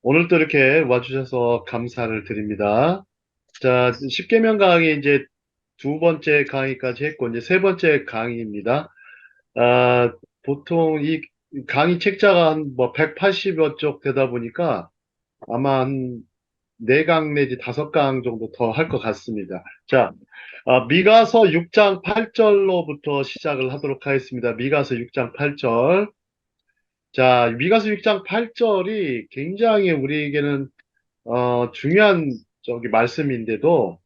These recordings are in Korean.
오늘도 이렇게 와주셔서 감사를 드립니다. 자, 10계명 강의 이제 두 번째 강의까지 했고, 이제 세 번째 강의입니다. 아, 보통 이 강의 책자가 한 뭐 180여 쪽 되다 보니까 아마 한 4강 내지 5강 정도 더 할 것 같습니다. 자, 미가서 6장 8절로부터 시작을 하도록 하겠습니다. 미가서 6장 8절. 자, 미가서 6장 8절이 굉장히 우리에게는 중요한 말씀인데도,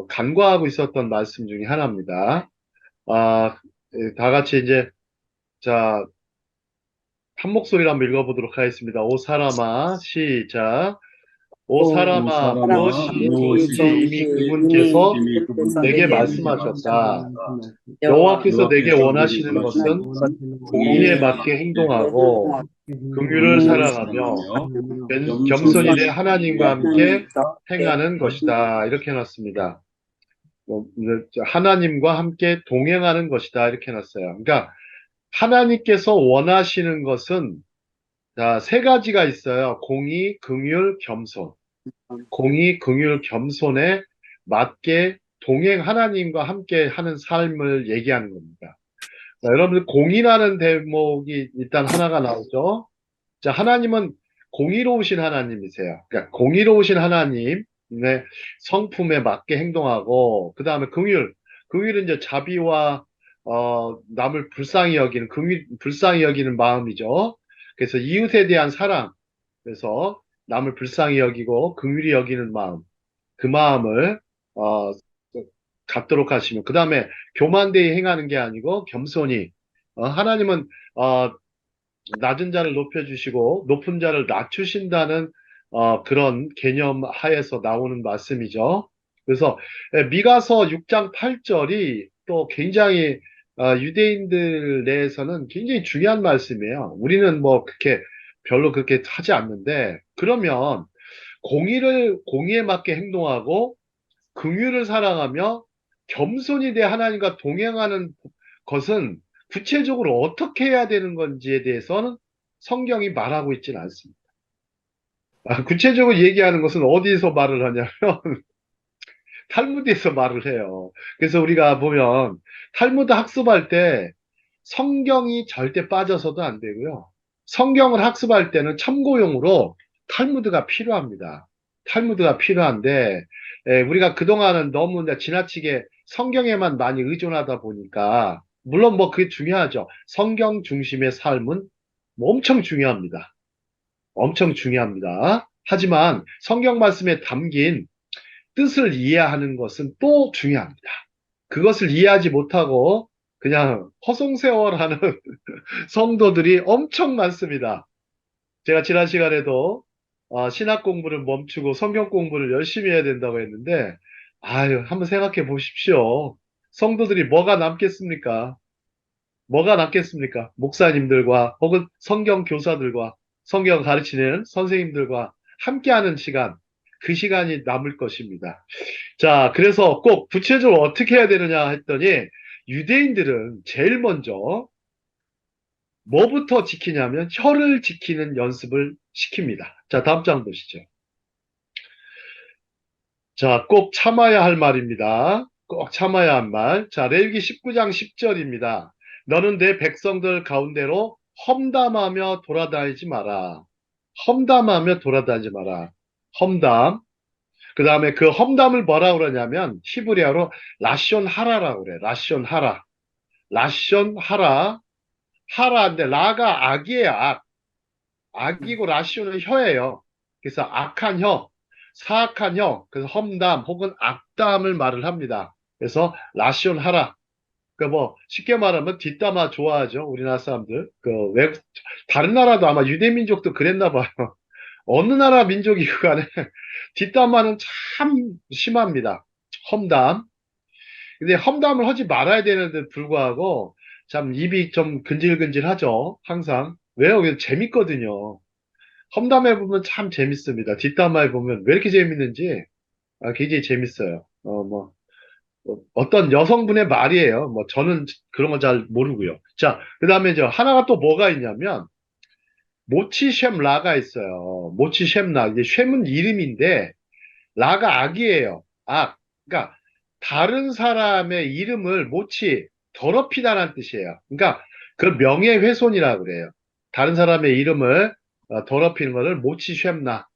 간과하고 있었던 말씀 중에 하나입니다. 아, 다 같이 이제, 자, 한 목소리로 한번 읽어보도록 하겠습니다. 오 사람아, 시작. 오 오 사람아, 사람아 무엇이 무엇이 좋은지 이미 좋은지 그분께서 이미 내게 그분께서 내게 말씀하셨다. 말씀하셨다. 여호와께서 내게 여호와께서 내게 원하시는 것은 원하시는 것은 공의에 공의에 맞게 맞게 행동하고, 긍휼을 긍휼을 사랑하며, 사랑하며 겸손히 겸손히 내 내 하나님과 함께 하나님과 행하는 것이다. 이렇게 해놨습니다. 하나님과 함께 동행하는 것이다. 이렇게 해놨어요. 그러니까 하나님께서 원하시는 것은 세 가지가 있어요. 공의, 긍휼, 겸손. 공의, 긍휼, 겸손에 맞게 하나님과 함께 하는 삶을 얘기하는 겁니다. 자, 여러분들 공의라는 대목이 일단 하나가 나오죠. 자, 하나님은 공의로우신 하나님이세요. 그러니까 공의로우신 하나님의 성품에 맞게 행동하고, 그 다음에 긍휼. 긍휼은 이제 자비와 남을 불쌍히 여기는 불쌍히 여기는 마음이죠. 그래서 이웃에 대한 사랑. 그래서 남을 불쌍히 여기고 긍휼히 여기는 마음. 그 마음을 어, 갖도록 하시면, 그 다음에 교만되이 행하는 게 아니고 겸손히, 하나님은 어, 낮은 자를 높여주시고 높은 자를 낮추신다는 그런 개념 하에서 나오는 말씀이죠. 그래서 미가서 6장 8절이 또 굉장히 유대인들 내에서는 굉장히 중요한 말씀이에요. 우리는 뭐 그렇게 별로 그렇게 하지 않는데, 그러면 공의에 맞게 행동하고 긍휼을 사랑하며 겸손히 내 하나님과 동행하는 것은 구체적으로 어떻게 해야 되는 건지에 대해서는 성경이 말하고 있지는 않습니다. 구체적으로 얘기하는 것은 어디서 말을 하냐면 탈무드에서 말을 해요. 그래서 우리가 보면 탈무드 학습할 때 성경이 절대 빠져서도 안 되고요. 성경을 학습할 때는 참고용으로 탈무드가 필요합니다. 탈무드가 필요한데, 우리가 그동안은 너무 지나치게 성경에만 많이 의존하다 보니까, 물론 뭐 그게 중요하죠. 성경 중심의 삶은 뭐 엄청 중요합니다. 엄청 중요합니다. 하지만 성경 말씀에 담긴 뜻을 이해하는 것은 또 중요합니다. 그것을 이해하지 못하고 그냥 허송세월하는 성도들이 엄청 많습니다. 제가 지난 시간에도 신학 공부를 멈추고 성경 공부를 열심히 해야 된다고 했는데, 아유, 한번 생각해 보십시오. 성도들이 뭐가 남겠습니까? 뭐가 남겠습니까? 목사님들과 혹은 성경 교사들과 성경 가르치는 선생님들과 함께하는 시간, 그 시간이 남을 것입니다. 자, 그래서 꼭 구체적으로 어떻게 해야 되느냐 했더니, 유대인들은 제일 먼저 뭐부터 지키냐면 혀를 지키는 연습을 시킵니다. 자, 다음 장 보시죠. 자, 꼭 참아야 할 말입니다. 꼭 참아야 할 말. 자, 레위기 19장 10절입니다. 너는 내 백성들 가운데로 험담하며 돌아다니지 마라. 험담하며 돌아다니지 마라. 험담. 그 다음에 그 험담을 뭐라 그러냐면 히브리어로 라숀 하라라고 그래. 라숀 하라. 라숀 하라. 하라인데 라가 악이에요. 악. 악이고 라시오는 혀예요. 그래서 악한 혀, 사악한 혀, 그래서 험담 혹은 악담을 말을 합니다. 그래서 라시온 하라. 그 뭐 쉽게 말하면 뒷담화 좋아하죠. 우리나라 사람들. 그 외국 다른 나라도 아마 유대 민족도 그랬나 봐요. 어느 나라 민족이고 간에 뒷담화는 참 심합니다. 험담. 근데 험담을 하지 말아야 되는데 불구하고 참 입이 좀 근질근질하죠. 항상. 왜요? 이게 재밌거든요. 험담해 보면 참 재밌습니다. 뒷담화해 보면 왜 이렇게 재밌는지 굉장히 재밌어요. 어떤 여성분의 말이에요. 뭐 저는 그런 거 잘 모르고요. 자, 그 다음에 하나가 또 뭐가 있냐면 모치 쉔 라가 있어요. 모치 쉔 라. 이게 쉔은 이름인데 라가 악이에요. 악. 그러니까 다른 사람의 이름을 모치 더럽히다라는 뜻이에요. 그러니까 그 명예훼손이라고 그래요. 다른 사람의 이름을 더럽히는 것을 모치 쉔나.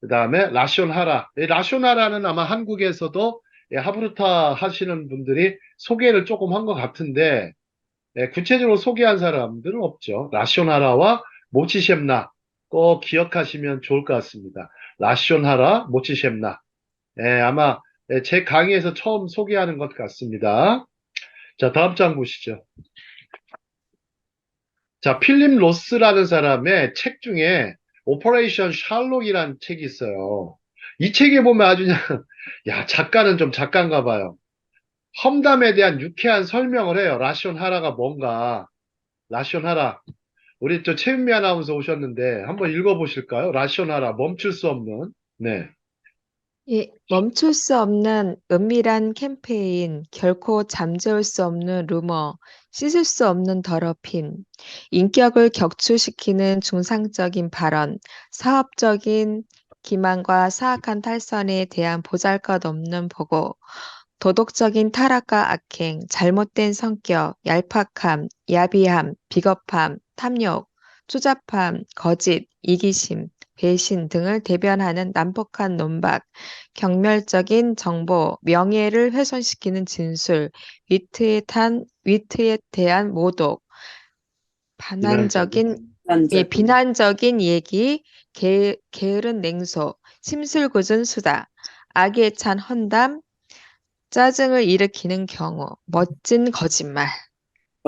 그 다음에 라쇼나라. 이 라쇼나라는 아마 한국에서도 하브루타 하시는 분들이 소개를 조금 한 것 같은데 구체적으로 소개한 사람들은 없죠. 라쇼나라와 모치셴나 꼭 기억하시면 좋을 것 같습니다. 라쇼나라, 모치셴나. 아마 제 강의에서 처음 소개하는 것 같습니다. 자, 다음 장 보시죠. 자, 필립 로스라는 사람의 책 중에 오퍼레이션 샬록이라는 책이 있어요. 이 책에 보면 아주 그냥, 야, 작가는 좀 작가인가 봐요. 험담에 대한 유쾌한 설명을 해요. 라션 하라가 뭔가. 라션 하라. 우리 저 최은미 아나운서 오셨는데 한번 읽어보실까요? 라션 하라. 멈출 수 없는. 네. 예, 멈출 수 없는 은밀한 캠페인, 결코 잠재울 수 없는 루머, 씻을 수 없는 더럽힘, 인격을 격추시키는 중상적인 발언, 사업적인 기만과 사악한 탈선에 대한 보잘것없는 보고, 도덕적인 타락과 악행, 잘못된 성격, 얄팍함, 야비함, 비겁함, 탐욕, 추잡함, 거짓, 이기심, 배신 등을 대변하는 난폭한 논박, 경멸적인 정보, 명예를 훼손시키는 진술, 위트에 대한 모독, 비난적인. 반환적인, 난적인. 비난적인 얘기, 게으른 냉소, 심술궂은 수다, 악에 찬 헌담, 짜증을 일으키는 경우, 멋진 거짓말.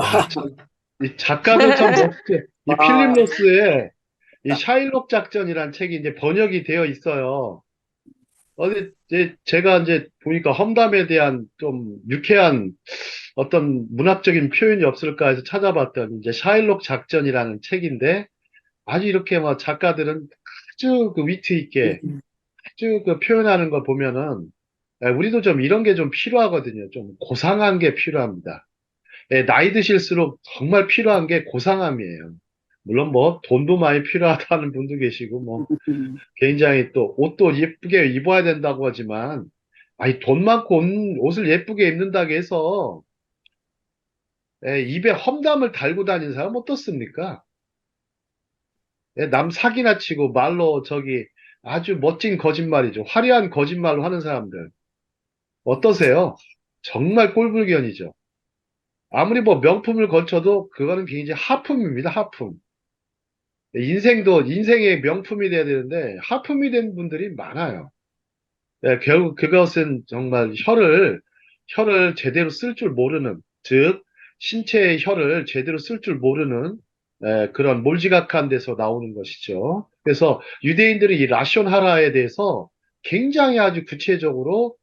야, 참, 이 작가도 참 멋져. 이 필립 와, 로스의 이 샤일록 작전이라는 책이 이제 번역이 되어 있어요. 근데 이제 제가 이제 보니까 험담에 대한 좀 유쾌한 어떤 문학적인 표현이 없을까 해서 찾아봤더니 이제 샤일록 작전이라는 책인데 아주 이렇게 막 작가들은 아주 그 위트 있게 아주 그 표현하는 거 보면은 우리도 좀 이런 게 좀 필요하거든요. 좀 고상한 게 필요합니다. 나이 드실수록 정말 필요한 게 고상함이에요. 물론 뭐 돈도 많이 필요하다는 분도 계시고 뭐 굉장히 또 옷도 예쁘게 입어야 된다고 하지만 아니 돈 많고 옷을 예쁘게 입는다고 해서 입에 험담을 달고 다니는 사람 어떻습니까? 남 사기나 치고 말로 저기 아주 멋진 거짓말이죠. 화려한 거짓말로 하는 사람들 어떠세요? 정말 꼴불견이죠. 아무리 뭐 명품을 거쳐도 그거는 굉장히 하품입니다. 하품. 인생의 명품이 돼야 되는데 하품이 된 분들이 많아요. 결국 그것은 정말 혀를 제대로 쓸 줄 모르는, 즉, 신체의 혀를 제대로 쓸 줄 모르는 그런 몰지각한 데서 나오는 것이죠. 그래서 유대인들이 이 라숀 하라에 대해서 굉장히 아주 구체적으로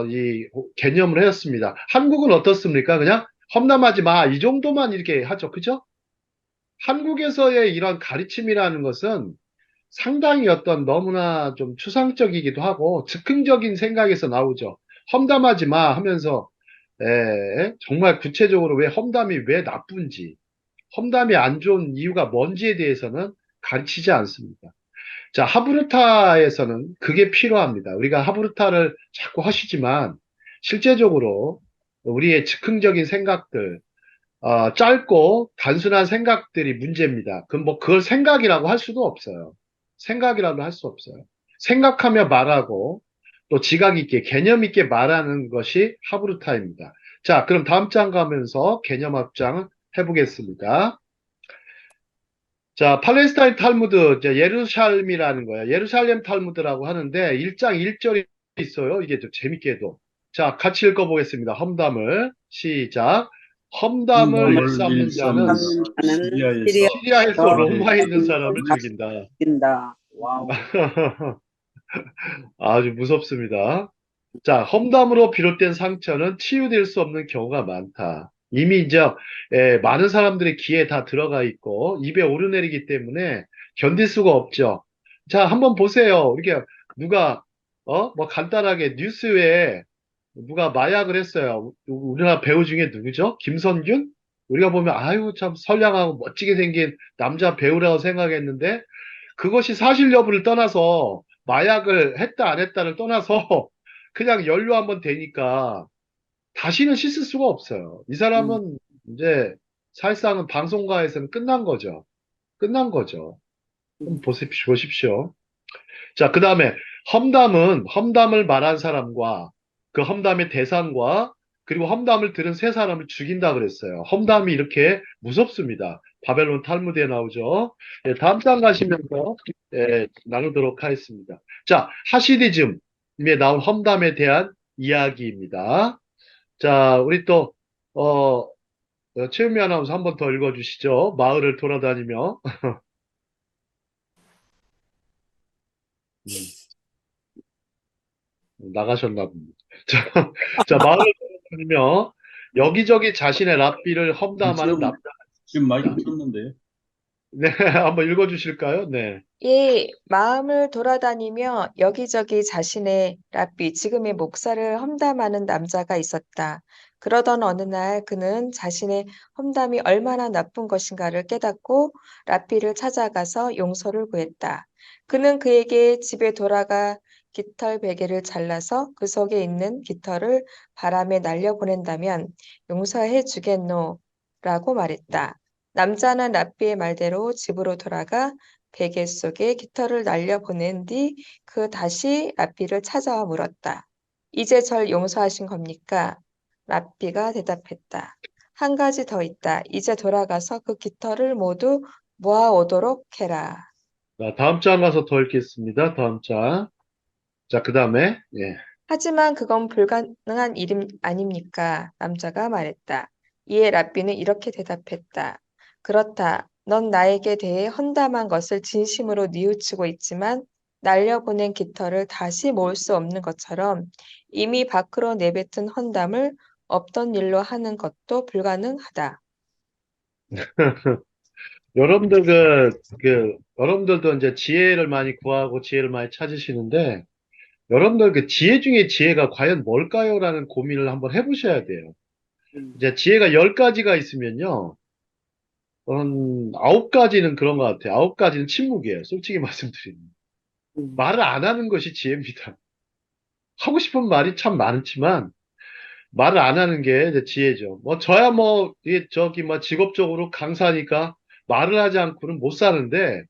이 개념을 했습니다. 한국은 어떻습니까? 그냥 험담하지 마. 이 정도만 이렇게 하죠. 그죠? 한국에서의 이런 가르침이라는 것은 상당히 어떤 너무나 좀 추상적이기도 하고 즉흥적인 생각에서 나오죠. 험담하지 마 하면서 정말 구체적으로 왜 험담이 왜 나쁜지, 험담이 안 좋은 이유가 뭔지에 대해서는 가르치지 않습니다. 자, 하브루타에서는 그게 필요합니다. 우리가 하브루타를 자꾸 하시지만 실제적으로 우리의 즉흥적인 생각들, 짧고 단순한 생각들이 문제입니다. 그걸 생각이라고 할 수도 없어요. 생각이라도 할 수 없어요. 생각하며 말하고 또 지각 있게 개념 있게 말하는 것이 하브루타입니다. 자, 그럼 다음 장 가면서 개념 합장을 해보겠습니다. 자, 팔레스타인 탈무드, 이제 예루살렘이라는 거예요. 예루살렘 탈무드라고 하는데 1장 1절이 있어요. 이게 좀 재밌게도. 자, 같이 읽어보겠습니다. 험담을. 시작. 험담을 험담을 일삼는 자는 일삼는 자는 시리아에서 시리아에서 로마에 있는 있는 사람을 사람을 죽인다. 죽인다. 와우. 아주 무섭습니다. 자, 험담으로 비롯된 상처는 치유될 수 없는 경우가 많다. 이미 이제 많은 사람들의 귀에 다 들어가 있고 입에 오르내리기 때문에 견딜 수가 없죠. 자, 한번 보세요. 이렇게 누가 뭐 간단하게 뉴스에 누가 마약을 했어요. 우리나라 배우 중에 누구죠? 김선균? 우리가 보면 아유 참 선량하고 멋지게 생긴 남자 배우라고 생각했는데 그것이 사실 여부를 떠나서 마약을 했다 안 했다를 떠나서 그냥 연루 한번 되니까 다시는 씻을 수가 없어요. 이 음, 사람은 이제 사실상은 방송가에서는 끝난 거죠. 끝난 거죠. 한번 음, 보십시오. 자, 그 다음에 험담을 말한 사람과 그 험담의 대상과 그리고 험담을 들은 세 사람을 죽인다 그랬어요. 험담이 이렇게 무섭습니다. 바벨론 탈무드에 나오죠. 예, 다음 장 가시면서 나누도록 하겠습니다. 자, 하시디즘에 나온 험담에 대한 이야기입니다. 자, 우리 또 어, 최은미 아나운서 한 번 더 읽어주시죠. 마을을 돌아다니며 나가셨나 봅니다. 자, 자, 마을을 돌아다니며 여기저기 자신의 랍비를 험담하는 지금, 남자가 지금 마이크 있습니다. 켰는데. 네, 한번 읽어주실까요? 네. 예, 마음을 돌아다니며 여기저기 자신의 랍비, 지금의 목사를 험담하는 남자가 있었다. 그러던 어느 날 그는 자신의 험담이 얼마나 나쁜 것인가를 깨닫고 랍비를 찾아가서 용서를 구했다. 그는 그에게 집에 돌아가 깃털 베개를 잘라서 그 속에 있는 깃털을 바람에 날려보낸다면 용서해 주겠노? 라고 말했다. 남자는 랍비의 말대로 집으로 돌아가 베개 속에 깃털을 날려보낸 뒤 그 다시 랍비를 찾아와 물었다. 이제 절 용서하신 겁니까? 랍비가 대답했다. 한 가지 더 있다. 이제 돌아가서 그 깃털을 모두 모아오도록 해라. 자, 다음 장 가서 더 읽겠습니다. 다음 장. 자, 그 다음에, 예. 하지만 그건 불가능한 일 아닙니까? 남자가 말했다. 이에 랍비는 이렇게 대답했다. 그렇다. 넌 나에게 대해 헌담한 것을 진심으로 뉘우치고 있지만 날려보낸 깃털을 다시 모을 수 없는 것처럼 이미 밖으로 내뱉은 헌담을 없던 일로 하는 것도 불가능하다. 여러분들도 이제 지혜를 많이 구하고 지혜를 많이 찾으시는데, 여러분들 그 지혜 중에 지혜가 과연 뭘까요? 라는 고민을 한번 해보셔야 돼요. 음, 이제 지혜가 10가지가 있으면요. 한 9가지는 그런 것 같아요. 9가지는 침묵이에요. 솔직히 말씀드리면. 음, 말을 안 하는 것이 지혜입니다. 하고 싶은 말이 참 많지만, 말을 안 하는 게 이제 지혜죠. 뭐, 저야 뭐, 이게 저기 뭐 직업적으로 강사니까 말을 하지 않고는 못 사는데,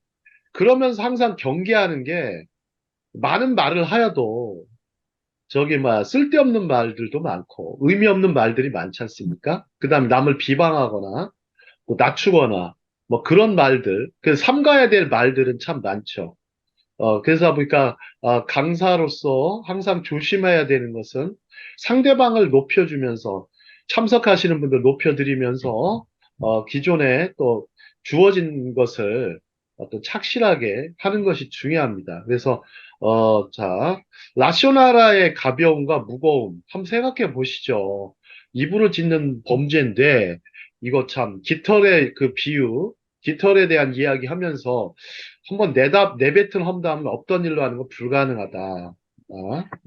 그러면서 항상 경계하는 게, 많은 말을 하여도, 저기 뭐, 쓸데없는 말들도 많고, 의미 없는 말들이 많지 않습니까? 그 다음에 남을 비방하거나, 뭐 낮추거나, 뭐 그런 말들, 그 삼가야 될 말들은 참 많죠. 그래서 보니까 강사로서 항상 조심해야 되는 것은 상대방을 높여주면서 참석하시는 분들 높여드리면서 기존에 또 주어진 것을 어떤 착실하게 하는 것이 중요합니다. 그래서 자, 라쇼나라의 가벼움과 무거움 한번 생각해 보시죠. 입으로 짓는 범죄인데 이거 참 깃털의 그 비유, 깃털에 대한 이야기 하면서 한번 내뱉은 험담은 없던 일로 하는 건 불가능하다.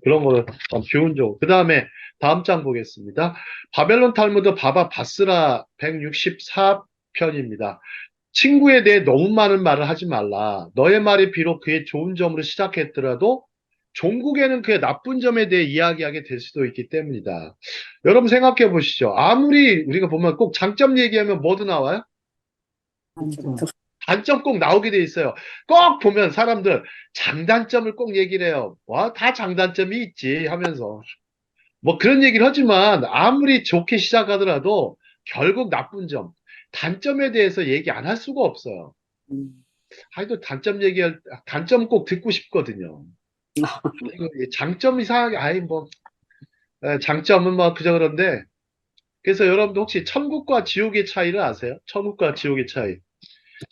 그런 거를 교훈적으로. 그 다음에 다음 장 보겠습니다. 바벨론 탈무드 바바 바스라 164편입니다. 친구에 대해 너무 많은 말을 하지 말라. 너의 말이 비록 그의 좋은 점으로 시작했더라도 종국에는 그의 나쁜 점에 대해 이야기하게 될 수도 있기 때문이다. 여러분 생각해 보시죠. 아무리 우리가 보면 꼭 장점 얘기하면 뭐도 나와요? 맞죠. 단점 꼭 나오게 돼 있어요. 꼭 보면 사람들 장단점을 꼭 얘기를 해요. 와, 다 장단점이 있지 하면서. 뭐 그런 얘기를 하지만 아무리 좋게 시작하더라도 결국 나쁜 점, 단점에 대해서 얘기 안 할 수가 없어요. 음, 하여튼 단점 꼭 듣고 싶거든요. 이거 장점 이상하게, 아이 뭐, 장점은 뭐 그저 그런데. 그래서 여러분도 혹시 천국과 지옥의 차이를 아세요? 천국과 지옥의 차이.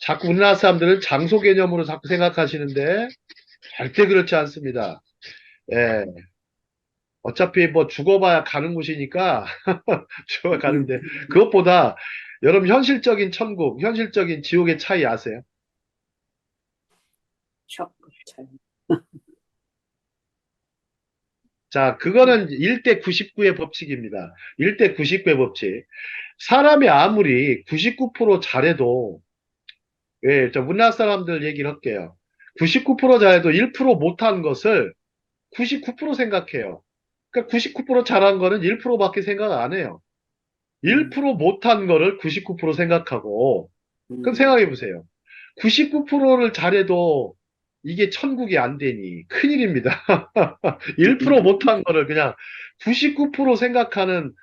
자꾸 우리나라 사람들은 장소 개념으로 자꾸 생각하시는데 절대 그렇지 않습니다. 예. 어차피 뭐 죽어봐야 가는 곳이니까 죽어 가는데 그것보다 여러분 현실적인 천국, 현실적인 지옥의 차이 아세요? 셔, 잘. 자, 그거는 1대 99의 법칙입니다. 1대 99의 법칙. 사람이 아무리 99% 잘해도, 예, 저 우리나라 사람들 얘기를 할게요. 99% 잘해도 1% 못한 것을 99% 생각해요. 그러니까 99% 잘한 거는 1%밖에 생각 안 해요. 1% 못한 거를 99% 생각하고, 그럼 생각해 보세요. 99%를 잘해도 이게 천국이 안 되니 큰일입니다. 1% 못한 거를 그냥 99% 생각하는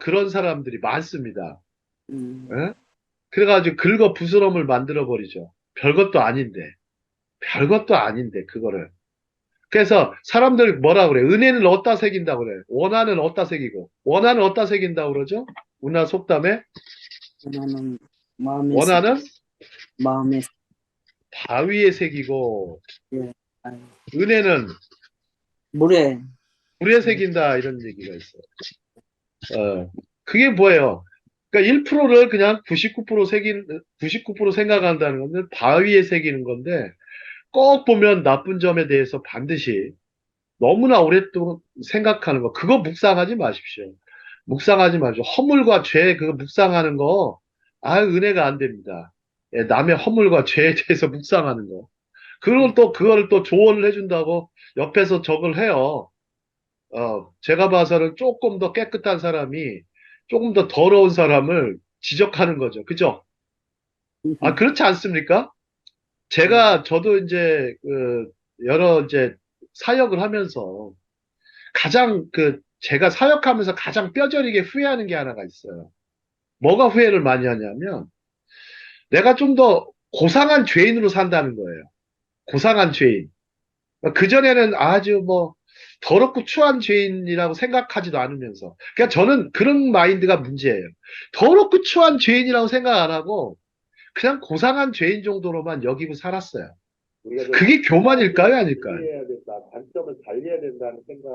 그런 사람들이 많습니다. 예? 그래가지고 긁어 부스럼을 만들어 버리죠. 별것도 아닌데, 별것도 아닌데 그거를. 그래서 사람들 뭐라 그래? 은혜는 어디다 새긴다고 그래? 원한은 어디다 새기고, 원한은 어디다 새긴다고 그러죠? 우리나라 속담에 원하는 마음에 원한은 마음에 바위에 새기고, 예. 아유, 은혜는 물에 물에 새긴다 이런 얘기가 있어요. 그게 뭐예요? 그러니까 1%를 그냥 99% 생각한다는 건데 바위에 새기는 건데 꼭 보면 나쁜 점에 대해서 반드시 너무나 오랫동안 생각하는 거 그거 묵상하지 마십시오. 묵상하지 마십시오. 허물과 죄 그거 묵상하는 거 은혜가 안 됩니다. 예, 남의 허물과 죄에 대해서 묵상하는 거. 그걸 또 그거를 또 조언을 해준다고 옆에서 적을 해요. 제가 봐서는 조금 더 깨끗한 사람이 조금 더 더러운 사람을 지적하는 거죠. 그죠? 그렇지 않습니까? 저도 이제, 여러 이제 사역을 하면서 제가 사역하면서 가장 뼈저리게 후회하는 게 하나가 있어요. 뭐가 후회를 많이 하냐면, 내가 좀 더 고상한 죄인으로 산다는 거예요. 고상한 죄인. 그전에는 아주 뭐 더럽고 추한 죄인이라고 생각하지도 않으면서 그러니까 저는 그런 마인드가 문제예요. 더럽고 추한 죄인이라고 생각 안 하고 그냥 고상한 죄인 정도로만 여기고 살았어요. 우리가 좀 그게 교만일까요, 아닐까요? 달리해야 된다, 단점을 달리해야 된다는 생각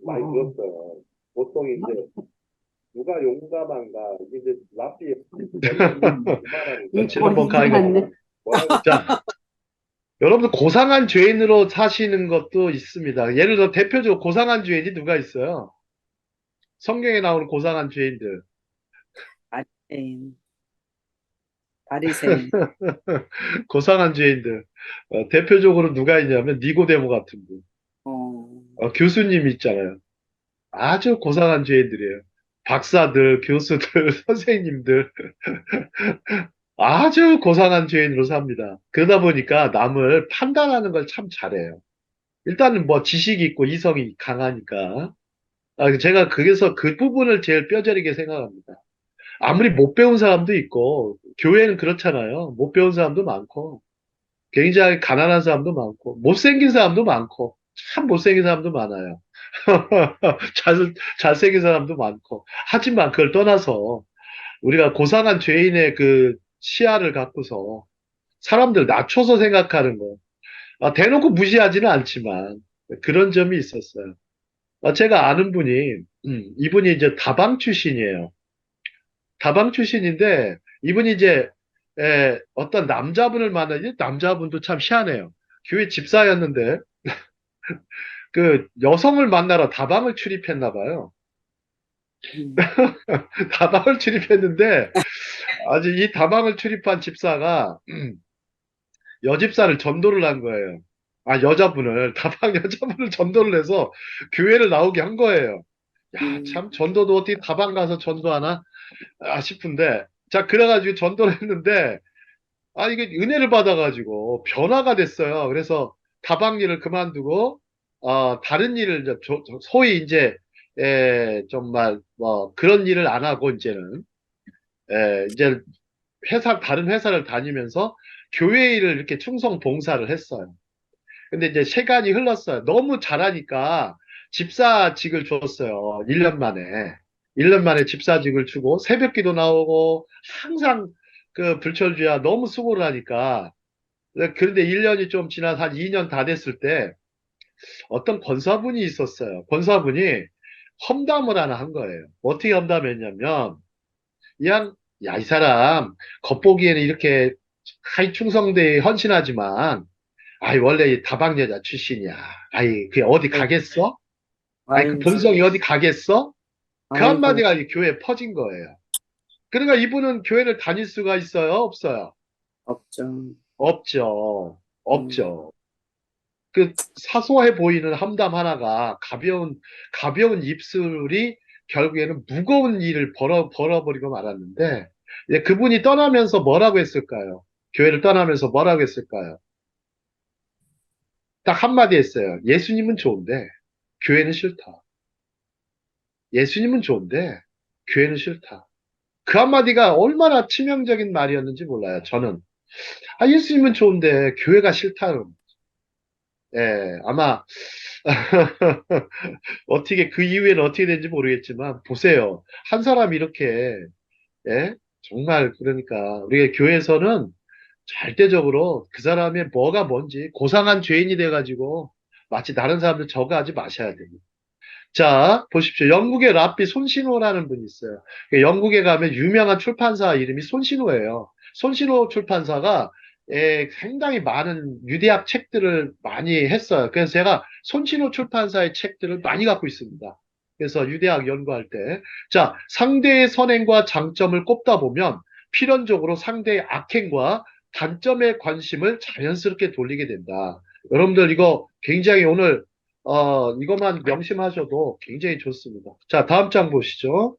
많이 들었어요. 보통 이제 누가 용감한가 이제 랍비 지난번 강의가 뭐라고 자, 여러분들 고상한 죄인으로 사시는 것도 있습니다. 예를 들어 대표적으로 고상한 죄인이 누가 있어요? 성경에 나오는 고상한 죄인들. 바리새인 바리새인 고상한 죄인들. 대표적으로 누가 있냐면 니고데모 같은 분. 어, 교수님 있잖아요. 아주 고상한 죄인들이에요. 박사들, 교수들, 선생님들. 아주 고상한 죄인으로 삽니다. 그러다 보니까 남을 판단하는 걸 참 잘해요. 일단은 뭐 지식이 있고 이성이 강하니까. 제가 그래서 그 부분을 제일 뼈저리게 생각합니다. 아무리 못 배운 사람도 있고, 교회는 그렇잖아요. 못 배운 사람도 많고, 굉장히 가난한 사람도 많고, 못생긴 사람도 많고, 참 못생긴 사람도 많아요. 잘생긴 사람도 많고. 하지만 그걸 떠나서 우리가 고상한 죄인의 그 시야를 갖고서 사람들 낮춰서 생각하는 거. 대놓고 무시하지는 않지만 그런 점이 있었어요. 제가 아는 분이, 이분이 이제 다방 출신이에요. 다방 출신인데 이분이 이제 어떤 남자분을 만나니 남자분도 참 희한해요. 교회 집사였는데 그 여성을 만나러 다방을 출입했나 봐요. 음, 다방을 출입했는데 아주 이 다방을 출입한 집사가 여집사를 전도를 한 거예요. 여자분을 다방 여자분을 전도를 해서 교회를 나오게 한 거예요. 야, 참 전도도 어떻게 다방 가서 전도하나 싶은데 자 그래가지고 전도를 했는데 이게 은혜를 받아가지고 변화가 됐어요. 그래서 다방 일을 그만두고 다른 일을 이제 소위 이제 정말 뭐 그런 일을 안 하고 이제는 이제 다른 회사를 다니면서 교회 일을 이렇게 충성 봉사를 했어요. 근데 이제 시간이 흘렀어요. 너무 잘하니까 집사직을 줬어요. 1년 만에. 1년 만에 집사직을 주고 새벽기도 나오고 항상 그 불철주야 너무 수고를 하니까 그런데 1년이 좀 지나서 한 2년 다 됐을 때 어떤 권사분이 있었어요. 권사분이 험담을 하나 한 거예요. 어떻게 험담했냐면 그냥 야, 이 사람 겉보기에는 이렇게 하이 충성되게 헌신하지만 아이, 원래 다방 여자 출신이야. 아이, 그게 어디 네. 가겠어? 아이, 그 아이고, 본성이 어디 가겠어? 그 아이고, 한마디가 이 교회에 퍼진 거예요. 그러니까 이분은 교회를 다닐 수가 있어요? 없어요? 없죠. 없죠. 음, 없죠. 그 사소해 보이는 함담 하나가 가벼운 입술이 결국에는 무거운 일을 벌어버리고 말았는데, 이제 그분이 떠나면서 뭐라고 했을까요? 교회를 떠나면서 뭐라고 했을까요? 딱 한마디 했어요. 예수님은 좋은데, 교회는 싫다. 예수님은 좋은데, 교회는 싫다. 그 한마디가 얼마나 치명적인 말이었는지 몰라요, 저는. 아, 예수님은 좋은데, 교회가 싫다는. 예, 아마, 어떻게, 그 이후에는 어떻게 된지 모르겠지만, 보세요. 한 사람이 이렇게, 예? 정말, 그러니까, 우리가 교회에서는 절대적으로 그 사람의 뭐가 뭔지 고상한 죄인이 돼가지고, 마치 다른 사람들 저거 하지 마셔야 됩니다. 자, 보십시오. 영국의 랍비 손신호라는 분이 있어요. 영국에 가면 유명한 출판사 이름이 손신호예요. 손신호 출판사가 상당히 많은 유대학 책들을 많이 했어요. 그래서 제가 손신호 출판사의 책들을 많이 갖고 있습니다. 그래서 유대학 연구할 때. 자, 상대의 선행과 장점을 꼽다 보면 필연적으로 상대의 악행과 단점에 관심을 자연스럽게 돌리게 된다. 여러분들 이거 굉장히 오늘 이것만 명심하셔도 굉장히 좋습니다. 자, 다음 장 보시죠.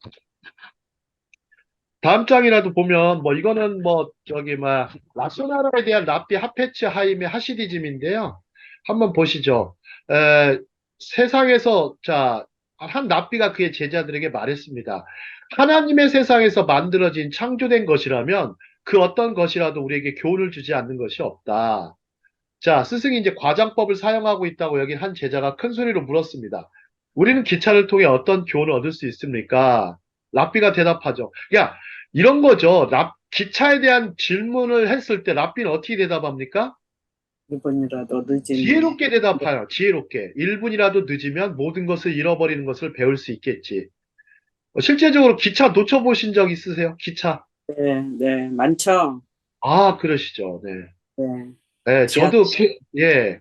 다음 장이라도 보면, 뭐, 이거는 뭐, 라소나라에 대한 랍비 하페츠 하임의 하시디즘인데요. 한번 보시죠. 세상에서, 자, 한 랍비가 그의 제자들에게 말했습니다. 하나님의 세상에서 만들어진 창조된 것이라면 그 어떤 것이라도 우리에게 교훈을 주지 않는 것이 없다. 자, 스승이 이제 과장법을 사용하고 있다고 여기 한 제자가 큰 소리로 물었습니다. 우리는 기차를 통해 어떤 교훈을 얻을 수 있습니까? 랍비가 대답하죠. 야, 이런 거죠. 기차에 대한 질문을 했을 때 랍비는 어떻게 대답합니까? 1분이라도 늦으면, 지혜롭게 대답해요. 지혜롭게. 1분이라도 늦으면 모든 것을 잃어버리는 것을 배울 수 있겠지. 실제적으로 기차 놓쳐보신 적 있으세요? 기차. 네, 네, 많죠. 아, 그러시죠. 네. 네, 네, 지하, 저도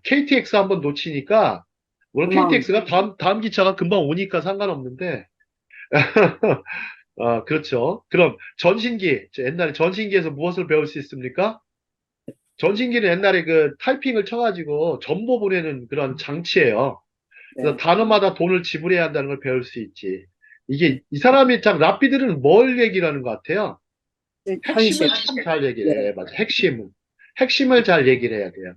KTX 한번 놓치니까 물론 금방, KTX가 다음 기차가 금방 오니까 상관없는데 그렇죠. 그럼 전신기 옛날에 전신기에서 무엇을 배울 수 있습니까? 전신기는 옛날에 그 타이핑을 쳐가지고 정보 보내는 그런 장치예요. 그래서 네, 단어마다 돈을 지불해야 한다는 걸 배울 수 있지. 이게 이 사람이 참 랍비들은 뭘 얘기를 하는 것 같아요? 핵심을 현실, 참 잘 얘기를 네, 해. 맞아. 핵심을 잘 얘기를 해야 돼요.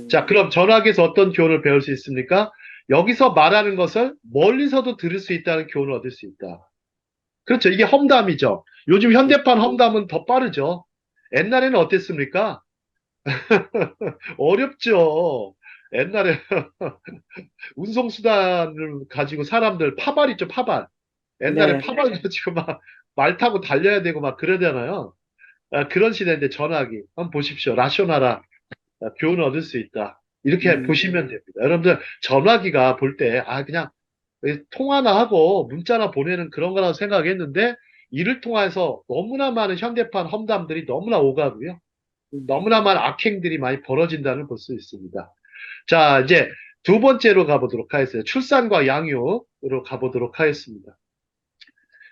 자, 음, 그럼 전학에서 어떤 교훈을 배울 수 있습니까? 여기서 말하는 것을 멀리서도 들을 수 있다는 교훈을 얻을 수 있다. 그렇죠. 이게 험담이죠. 요즘 현대판 험담은 더 빠르죠. 옛날에는 어땠습니까? 어렵죠. 옛날에 운송수단을 가지고 사람들, 파발 있죠, 파발. 옛날에 네, 파발 가지고 막 말 타고 달려야 되고 막 그러잖아요. 그런 시대인데 전화기. 한번 보십시오. 라쇼나라. 교훈을 얻을 수 있다. 이렇게 음, 보시면 됩니다. 여러분들 전화기가 볼 때, 그냥 통화나 하고 문자나 보내는 그런 거라고 생각했는데, 이를 통해서 너무나 많은 현대판 험담들이 너무나 오가고요. 너무나 많은 악행들이 많이 벌어진다는 걸 볼 수 있습니다. 자, 이제 두 번째로 가보도록 하겠습니다. 출산과 양육으로 가보도록 하겠습니다.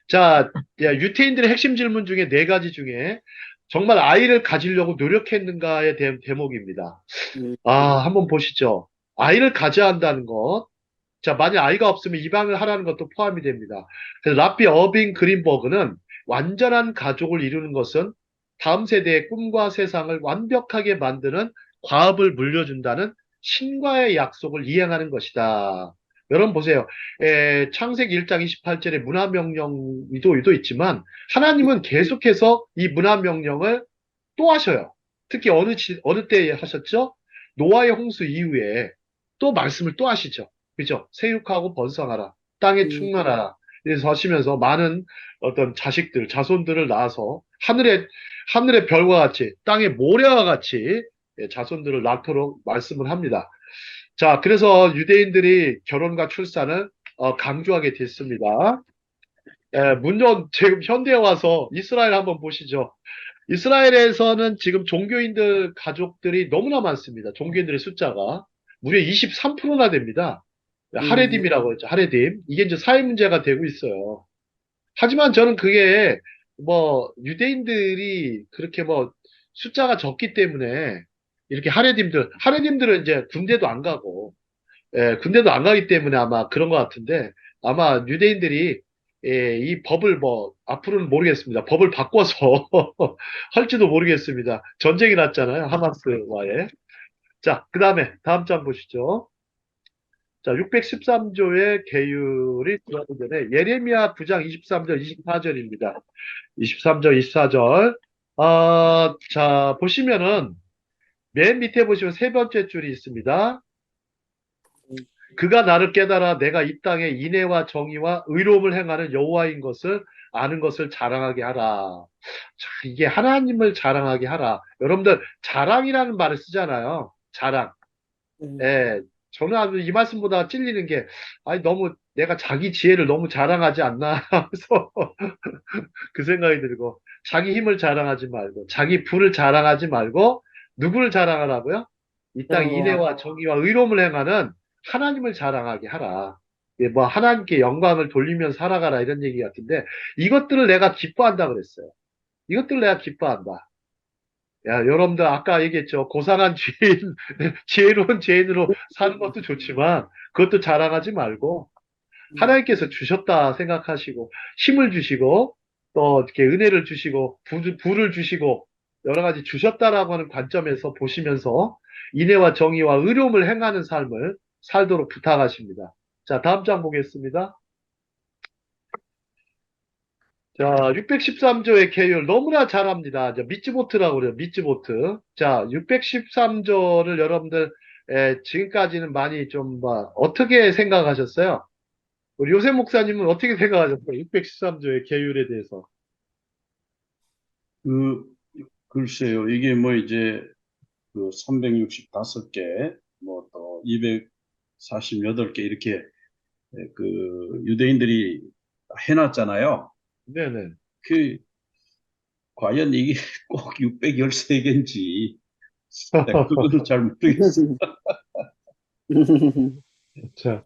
자, 유태인들의 핵심 질문 중에 네 가지 중에 정말 아이를 가지려고 노력했는가에 대한 대목입니다. 음, 한번 보시죠. 아이를 가져야 한다는 것. 자, 만약 아이가 없으면 입양을 하라는 것도 포함이 됩니다. 그래서 라피 어빙 그린버그는 완전한 가족을 이루는 것은 다음 세대의 꿈과 세상을 완벽하게 만드는 과업을 물려준다는 신과의 약속을 이행하는 것이다. 여러분 보세요. 창세기 1장 28절의 문화명령도 있지만 하나님은 계속해서 이 문화명령을 또 하셔요. 특히 어느 때 하셨죠? 노아의 홍수 이후에 또 말씀을 또 하시죠. 그죠? 세육하고 번성하라. 땅에 음, 충만하라. 이래서 하시면서 많은 어떤 자손들을 낳아서 하늘의 별과 같이, 땅의 모래와 같이 자손들을 낳도록 말씀을 합니다. 자, 그래서 유대인들이 결혼과 출산을 강조하게 됐습니다. 물론 지금 현대에 와서 이스라엘 한번 보시죠. 이스라엘에서는 지금 종교인들 가족들이 너무나 많습니다. 종교인들의 숫자가 무려 23%나 됩니다. 음, 하레딤이라고 했죠. 하레딤. 이게 이제 사회 문제가 되고 있어요. 하지만 저는 그게 뭐 유대인들이 그렇게 뭐 숫자가 적기 때문에 이렇게 하레딤들은 이제 군대도 안 가고 군대도 안 가기 때문에 아마 그런 것 같은데 아마 유대인들이 이 법을 뭐 앞으로는 모르겠습니다. 법을 바꿔서 할지도 모르겠습니다. 전쟁이 났잖아요. 하마스와의. 자, 그 다음에 다음 장 보시죠. 자, 613조의 계율이 들어가기 전에 예레미야 9장 23절, 24절입니다. 23절, 24절. 자, 보시면은 맨 밑에 보시면 세 번째 줄이 있습니다. 그가 나를 깨달아 내가 이 땅에 인애와 정의와 의로움을 행하는 여호와인 것을 아는 것을 자랑하게 하라. 자, 이게 하나님을 자랑하게 하라. 여러분들 자랑이라는 말을 쓰잖아요. 자랑. 네. 예, 저는 아주 이 말씀보다 찔리는 게, 아니, 너무, 내가 자기 지혜를 너무 자랑하지 않나 하면서 그 생각이 들고, 자기 힘을 자랑하지 말고, 자기 부를 자랑하지 말고, 누구를 자랑하라고요? 이 땅 여호와. 인애와 정의와 의로움을 행하는 하나님을 자랑하게 하라. 예, 뭐, 하나님께 영광을 돌리면서 살아가라 이런 얘기 같은데, 이것들을 내가 기뻐한다 그랬어요. 이것들을 내가 기뻐한다. 야, 여러분들 아까 얘기했죠. 고상한 죄인, 지혜로운 죄인으로 사는 것도 좋지만 그것도 자랑하지 말고 하나님께서 주셨다 생각하시고 힘을 주시고 또 이렇게 은혜를 주시고 부를 주시고 여러 가지 주셨다라고 하는 관점에서 보시면서 인애와 정의와 의로움을 행하는 삶을 살도록 부탁하십니다. 자, 다음 장 보겠습니다. 자, 613조의 계율 너무나 잘합니다. 이제 미츠보트라고 그래요. 미츠보트. 자, 613조를 여러분들 지금까지는 많이 좀 어떻게 생각하셨어요? 우리 요셉 목사님은 어떻게 생각하셨어요? 613조의 계율에 대해서. 그, 글쎄요. 이게 뭐 이제 그 365개, 뭐 또 248개 이렇게 그 유대인들이 해놨잖아요. 네네. 그, 과연 이게 꼭 613개인지, 그거는 잘 모르겠어요. 자,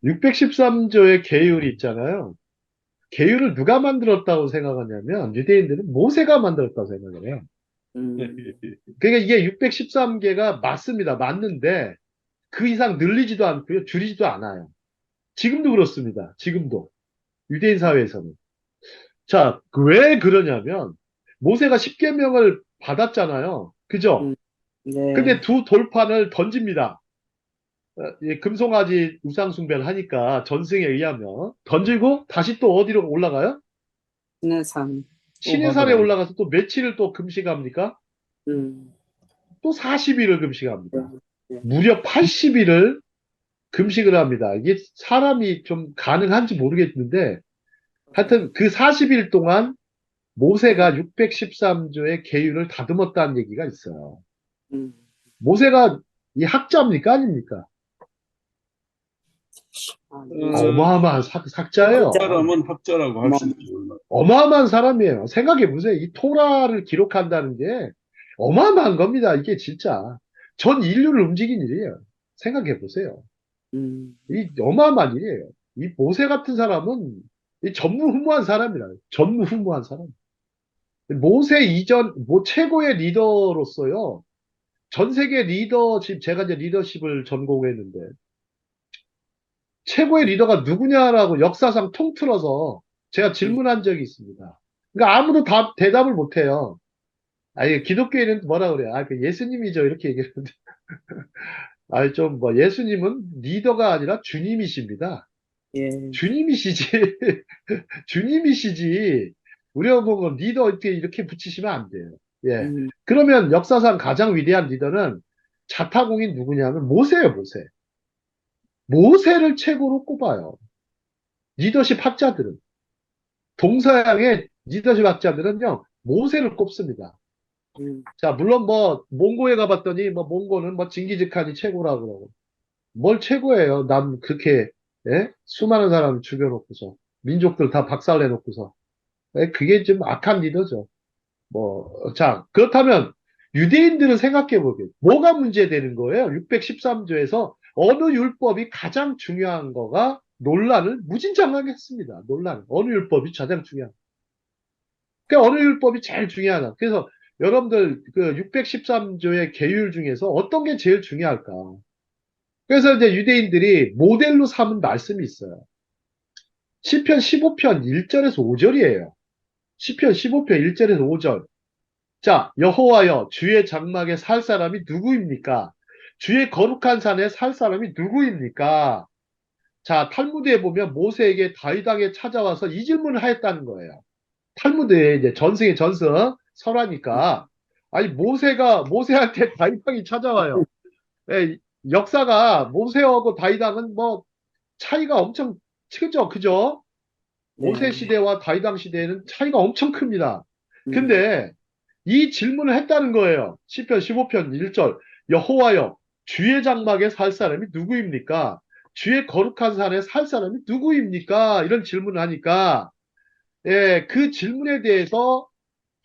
613조의 계율이 있잖아요. 계율을 누가 만들었다고 생각하냐면 유대인들은 모세가 만들었다고 생각을 해요. 그러니까 이게 613개가 맞습니다. 맞는데 그 이상 늘리지도 않고요. 줄이지도 않아요. 지금도 그렇습니다. 지금도. 유대인 사회에서는. 자, 왜 그러냐면 모세가 십계명을 받았잖아요. 그죠? 근데 네. 두 돌판을 던집니다. 이 금송아지 우상숭배를 하니까 전승에 의하면 던지고 다시 또 어디로 올라가요? 신의 산. 또 신의 산에 받으라고. 올라가서 또 며칠을 또 금식합니까? 음, 또 40일을 금식합니다. 네. 무려 80일을 금식을 합니다. 이게 사람이 좀 가능한지 모르겠는데 하여튼 그 40일 동안 모세가 613조의 계율을 다듬었다는 얘기가 있어요. 음, 모세가 이 학자입니까? 아닙니까? 요즘 어마어마한 학자예요. 학자라면 학자라고 할 수 어마어마- 있죠. 얼마나. 어마어마한 사람이에요. 생각해 보세요. 이 토라를 기록한다는 게 어마어마한 겁니다. 이게 진짜 전 인류를 움직인 일이에요. 생각해 보세요. 음, 이 어마어마한 일이에요. 이 모세 같은 사람은 이 전무후무한 사람이라. 전무후무한 사람. 모세 이전 뭐 최고의 리더로서요. 전 세계 리더십 제가 이제 리더십을 전공했는데 최고의 리더가 누구냐라고 역사상 통틀어서 제가 질문한 적이 있습니다. 그러니까 아무도 대답을 못 해요. 아니, 기독교인은 뭐라 그래요? 아, 그 예수님이죠. 이렇게 얘기하는데. 아니, 좀 예수님은 리더가 아니라 주님이십니다. 예, 주님이시지. 주님이시지. 우리가 보고 리더 이렇게 붙이시면 안 돼요. 예. 음, 그러면 역사상 가장 위대한 리더는 자타공인 누구냐면 모세예요, 모세. 모세를 최고로 꼽아요. 리더십 학자들은. 동서양의 리더십 학자들은요, 모세를 꼽습니다. 자, 물론 몽고에 가봤더니, 몽고는 징기즈칸이 최고라고 그러고. 뭘 최고예요? 남, 그렇게, 예? 수많은 사람 죽여놓고서. 민족들 다 박살내놓고서. 예, 그게 좀 악한 리더죠. 자, 그렇다면 유대인들은 생각해 보게. 뭐가 문제되는 거예요? 613조에서 어느 율법이 가장 중요한 거가 논란을 무진장하게 했습니다. 논란. 어느 율법이 가장 중요한. 그 어느 율법이 제일 중요하나. 그래서 여러분들 그 613조의 계율 중에서 어떤 게 제일 중요할까? 그래서 이제 유대인들이 모델로 삼은 말씀이 있어요. 시편 15편 1절에서 5절이에요. 시편 15편 1절에서 5절. 자, 여호와여, 주의 장막에 살 사람이 누구입니까? 주의 거룩한 산에 살 사람이 누구입니까? 자, 탈무드에 보면 모세에게 다윗 왕에 찾아와서 이 질문을 하였다는 거예요. 탈무드에 이제 전승의 전승 설하니까 아니 모세한테 다윗 왕이 찾아와요. 예, 역사가 모세하고 다윗 왕은 뭐 차이가 엄청 크죠, 그죠? 모세 네. 시대와 다윗 왕 시대에는 차이가 엄청 큽니다. 음, 근데 이 질문을 했다는 거예요. 시편 15편 1절. 여호와여, 주의 장막에 살 사람이 누구입니까? 주의 거룩한 산에 살 사람이 누구입니까? 이런 질문을 하니까, 예, 그 질문에 대해서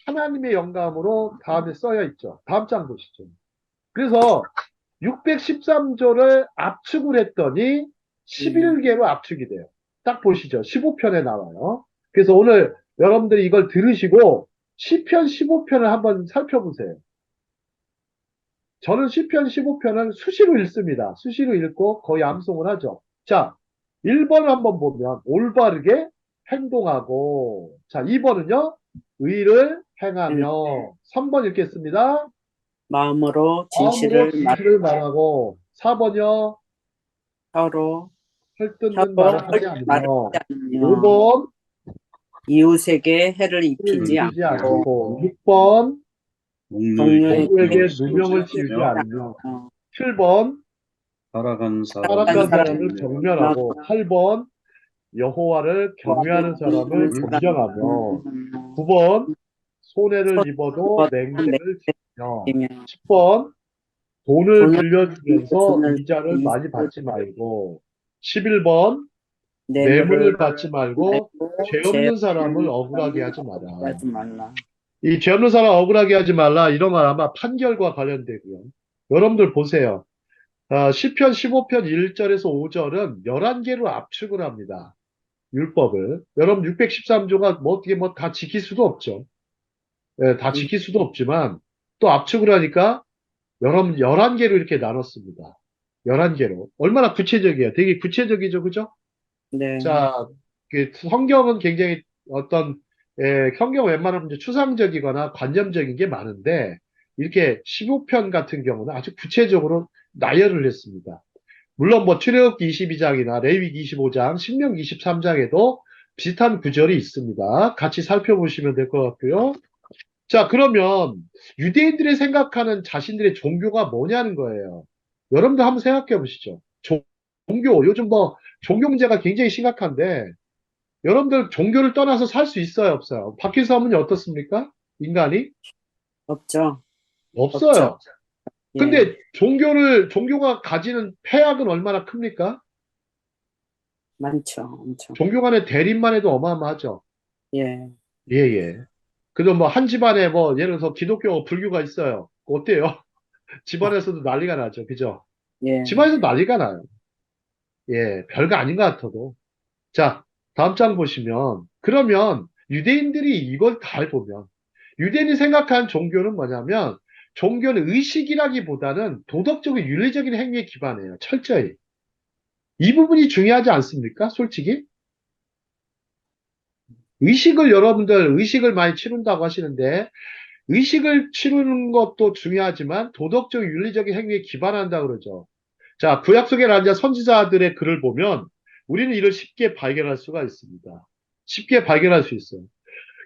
하나님의 영감으로 다음에 써여 있죠. 다음 장 보시죠. 그래서 613조를 압축을 했더니 11개로 압축이 돼요. 딱 보시죠. 15편에 나와요. 그래서 오늘 여러분들이 이걸 들으시고 시편 15편을 한번 살펴보세요. 저는 시편 15편을 수시로 읽습니다. 수시로 읽고 거의 암송을 하죠. 자, 1번을 한번 보면 올바르게 행동하고, 자, 2번은요, 의를 행하며, 3번 읽겠습니다. 마음으로 마음으로 진실을 진실을 말하고, 4번이요, 서로 헐뜯는 말을 하지 말하지 않으며, 않으며 5번, 이웃에게 해를 입히지 입히지 않고 않고, 6번, 동료에게 동료에게 씌우지 누명을 씌우지 않으며 않으며, 어, 7번, 살아간 살아간 사람을 사람 사람을 경멸하고 경멸하고, 8번, 여호와를 경외하는 사람을 존경하며, 9번, 손해를 입어도 맹세를 지키며, 10번, 돈을 돈을 빌려주면서 돈을 이자를 많이 이자를 받지 말고, 11번, 뇌물을 뇌물을 받지 말고, 죄 죄 없는 사람을 없는 억울하게 사람을 하지 마라. 하지 말라. 이 죄 없는 사람 억울하게 하지 말라. 이런 말 아마 판결과 관련되고요. 여러분들 보세요. 시편 15편 1절에서 5절은 11개로 압축을 합니다. 율법을. 여러분 613조가 뭐 어떻게 뭐 다 지킬 수도 없죠. 예, 다 지킬 수도 없지만 또 압축을 하니까 여러분 11개로 이렇게 나눴습니다. 11개로. 얼마나 구체적이에요. 되게 구체적이죠. 그죠? 네. 자, 그 성경은 굉장히 어떤 성경 웬만하면 이제 추상적이거나 관념적인 게 많은데 이렇게 15편 같은 경우는 아주 구체적으로 나열을 했습니다. 물론 뭐 출애굽기 22장이나 레위기 25장, 신명기 23장에도 비슷한 구절이 있습니다. 같이 살펴보시면 될 것 같고요. 자, 그러면 유대인들이 생각하는 자신들의 종교가 뭐냐는 거예요. 여러분도 한번 생각해 보시죠. 종교, 요즘 뭐 종교 문제가 굉장히 심각한데 여러분들 종교를 떠나서 살 수 있어요, 없어요? 박희수 어머니 어떻습니까? 인간이? 없죠. 없어요. 예. 근데 종교가 가지는 폐악은 얼마나 큽니까? 많죠. 엄청. 종교 간의 대립만 해도 어마어마하죠. 예. 예, 예. 그래도 뭐 한 집안에 뭐 예를 들어서 기독교, 불교가 있어요. 어때요? 집안에서도 난리가 나죠. 그죠? 예. 집안에서 난리가 나요. 예, 별거 아닌 것 같아도. 자, 다음 장 보시면, 그러면 유대인들이 이걸 다 보면, 유대인이 생각하는 종교는 뭐냐면, 종교는 의식이라기보다는 도덕적인 윤리적인 행위에 기반해요. 철저히. 이 부분이 중요하지 않습니까? 솔직히. 여러분들 의식을 많이 치룬다고 하시는데, 의식을 치르는 것도 중요하지만 도덕적 윤리적인 행위에 기반한다 그러죠. 자, 구약 속에 앉아 선지자들의 글을 보면 우리는 이를 쉽게 발견할 수가 있습니다. 쉽게 발견할 수 있어요.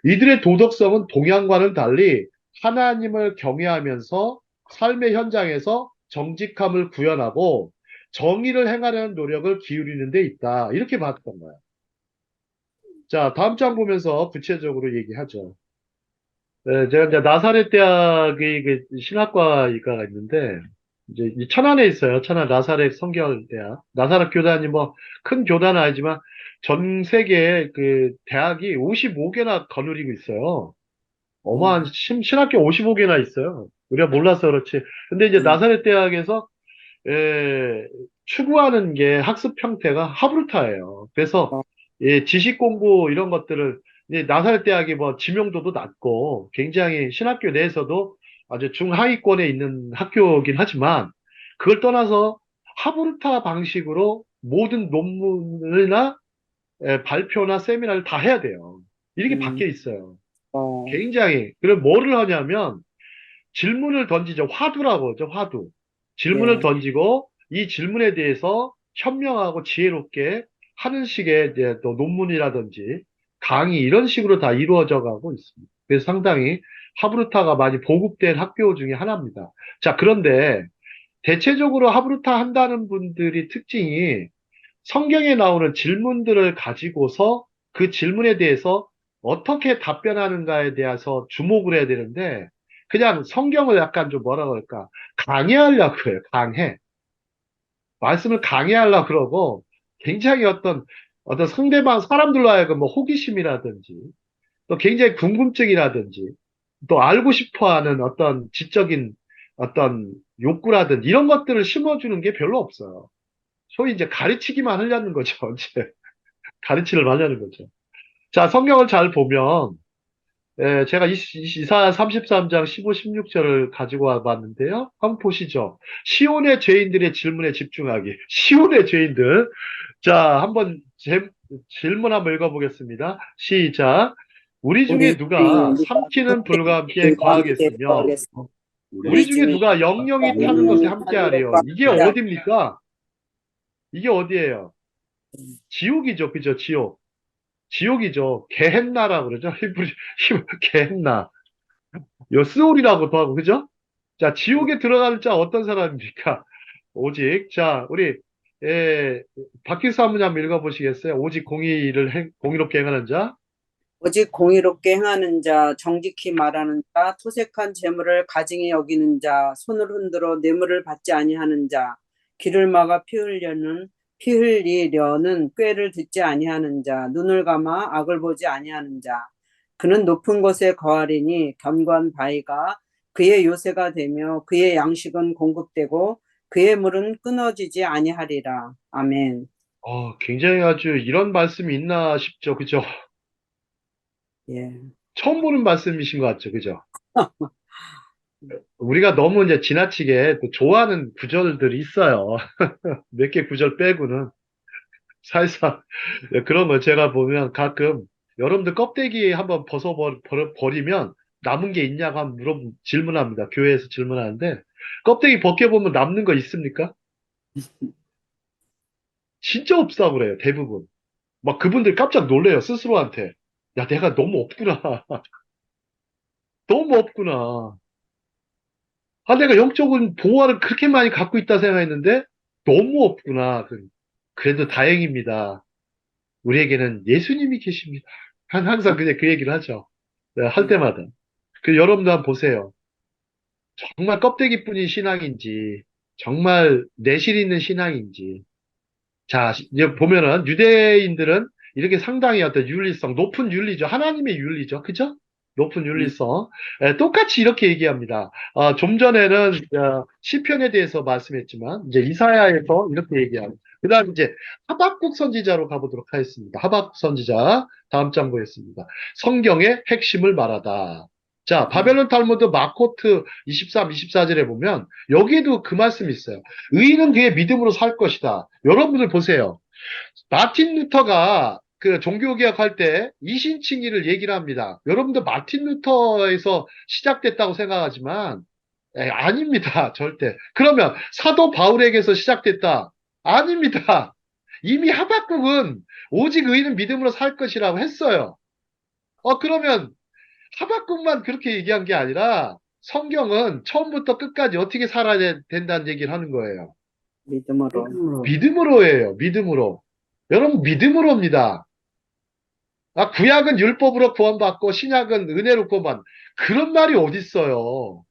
이들의 도덕성은 동양과는 달리 하나님을 경외하면서 삶의 현장에서 정직함을 구현하고 정의를 행하려는 노력을 기울이는 데 있다. 이렇게 봤던 거예요. 자, 다음 장 보면서 구체적으로 얘기하죠. 네, 제가 이제 나사렛 대학의 그 신학과가 있는데, 이제 이 천안에 있어요. 천안 나사렛 성결대학. 나사렛 교단이 뭐 큰 교단은 아니지만 전 세계에 그 대학이 55개나 거느리고 있어요. 어마한 신학교 55개나 있어요. 우리가 몰라서 그렇지. 근데 이제 나사렛 대학에서 추구하는 게 학습 형태가 하브루타예요. 그래서 지식 공부 이런 것들을 이제 나사렛 대학이 뭐 지명도도 낮고 굉장히 신학교 내에서도 아주 중하위권에 있는 학교이긴 하지만 그걸 떠나서 하브루타 방식으로 모든 논문이나 발표나 세미나를 다 해야 돼요. 이렇게 음, 바뀌어 있어요. 어, 굉장히. 그럼 뭐를 하냐면 질문을 던지죠. 화두라고 하죠. 화두. 질문을 예, 던지고 이 질문에 대해서 현명하고 지혜롭게 하는 식의 이제 또 논문이라든지 강의 이런 식으로 다 이루어져 가고 있습니다. 그래서 상당히 하브루타가 많이 보급된 학교 중에 하나입니다. 자, 그런데 대체적으로 하브루타 한다는 분들이 특징이 성경에 나오는 질문들을 가지고서 그 질문에 대해서 어떻게 답변하는가에 대해서 주목을 해야 되는데 그냥 성경을 약간 좀 뭐라 그럴까 강해하려고 그래요. 강해. 말씀을 강해하려고 그러고 굉장히 어떤 상대방 사람들로 하여금 뭐 호기심이라든지 또 굉장히 궁금증이라든지 또 알고 싶어 하는 어떤 지적인 어떤 욕구라든지 이런 것들을 심어주는 게 별로 없어요. 소위 이제 가르치기만 하려는 거죠. 이제 가르치를 하려는 거죠. 자, 성경을 잘 보면, 제가 이사야 33장 15, 16절을 가지고 와봤는데요. 한번 보시죠. 시온의 죄인들의 질문에 집중하기. 시온의 죄인들. 자, 한번 질문 한번 읽어보겠습니다. 시작. 우리 중에 우리 누가 누가 삼키는 불과 함께 선택과 함께 거하겠으며, 거하겠으며 우리 우리 중에 중에 누가 영영이 타는 것에 영영이 함께 타는 하리요. 것과 이게 함께 어딥니까? 이게 어디예요? 지옥이죠. 그죠? 지옥. 지옥이죠. 게헨나라고 그러죠. 히브리 게헨나. 요 스올이라고도 하고 그죠? 자, 지옥에 들어가는 자 어떤 사람입니까? 오직 자, 우리 박기수 한번 한번 읽어보시겠어요? 오직 공의롭게 행하는 자. 오직 공의롭게 행하는 자, 정직히 말하는 자, 토색한 재물을 가증히 여기는 자, 손을 흔들어 뇌물을 받지 아니하는 자, 귀를 막아 피 흘리려는 꾀를 듣지 아니하는 자, 눈을 감아 악을 보지 아니하는 자. 그는 높은 곳에 거하리니 견고한 바위가 그의 요새가 되며 그의 양식은 공급되고 그의 물은 끊어지지 아니하리라. 아멘. 굉장히 아주 이런 말씀이 있나 싶죠. 그죠? 예. 처음 보는 말씀이신 것 같죠. 그죠? 우리가 너무 이제 지나치게 또 좋아하는 구절들이 있어요. 몇 개 구절 빼고는. 살살 그런 거 제가 보면 가끔 여러분들 껍데기 한번 벗어버리면 남은 게 있냐고 한번 질문합니다. 교회에서 질문하는데 껍데기 벗겨보면 남는 거 있습니까? 진짜 없다고 그래요. 대부분. 막 그분들 깜짝 놀래요. 스스로한테. 야, 내가 너무 없구나. 너무 없구나. 내가 영적인 보화를 그렇게 많이 갖고 있다 생각했는데 너무 없구나. 그래도 다행입니다. 우리에게는 예수님이 계십니다. 항상 그냥 그 얘기를 하죠. 네, 할 때마다. 여러분도 한번 보세요. 정말 껍데기뿐인 신앙인지, 정말 내실 있는 신앙인지. 자, 이제 보면은 유대인들은 이렇게 상당히 어떤 윤리성, 높은 윤리죠. 하나님의 윤리죠. 그죠? 높은 윤리성. 똑같이 이렇게 얘기합니다. 좀 전에는 시편에 대해서 말씀했지만 이제 이사야에서 이렇게 얘기합니다. 그다음 이제 하박국 선지자로 가보도록 하겠습니다. 하박국 선지자 다음 장 보겠습니다. 성경의 핵심을 말하다. 자, 바벨론 탈무드 마코트 23, 24절에 보면 여기에도 그 말씀이 있어요. 의인은 그의 믿음으로 살 것이다. 여러분들 보세요. 마틴 루터가 그 종교개혁할 때 이신칭의를 얘기를 합니다. 여러분들 마틴 루터에서 시작됐다고 생각하지만 아닙니다. 절대. 그러면 사도 바울에게서 시작됐다. 아닙니다. 이미 하박국은 오직 의인은 믿음으로 살 것이라고 했어요. 그러면 하박국만 그렇게 얘기한 게 아니라 성경은 처음부터 끝까지 어떻게 살아야 된다는 얘기를 하는 거예요. 믿음으로. 믿음으로예요. 믿음으로. 여러분 믿음으로입니다. 구약은 율법으로 구원받고 신약은 은혜로 구원받는 그런 말이 어디 있어요.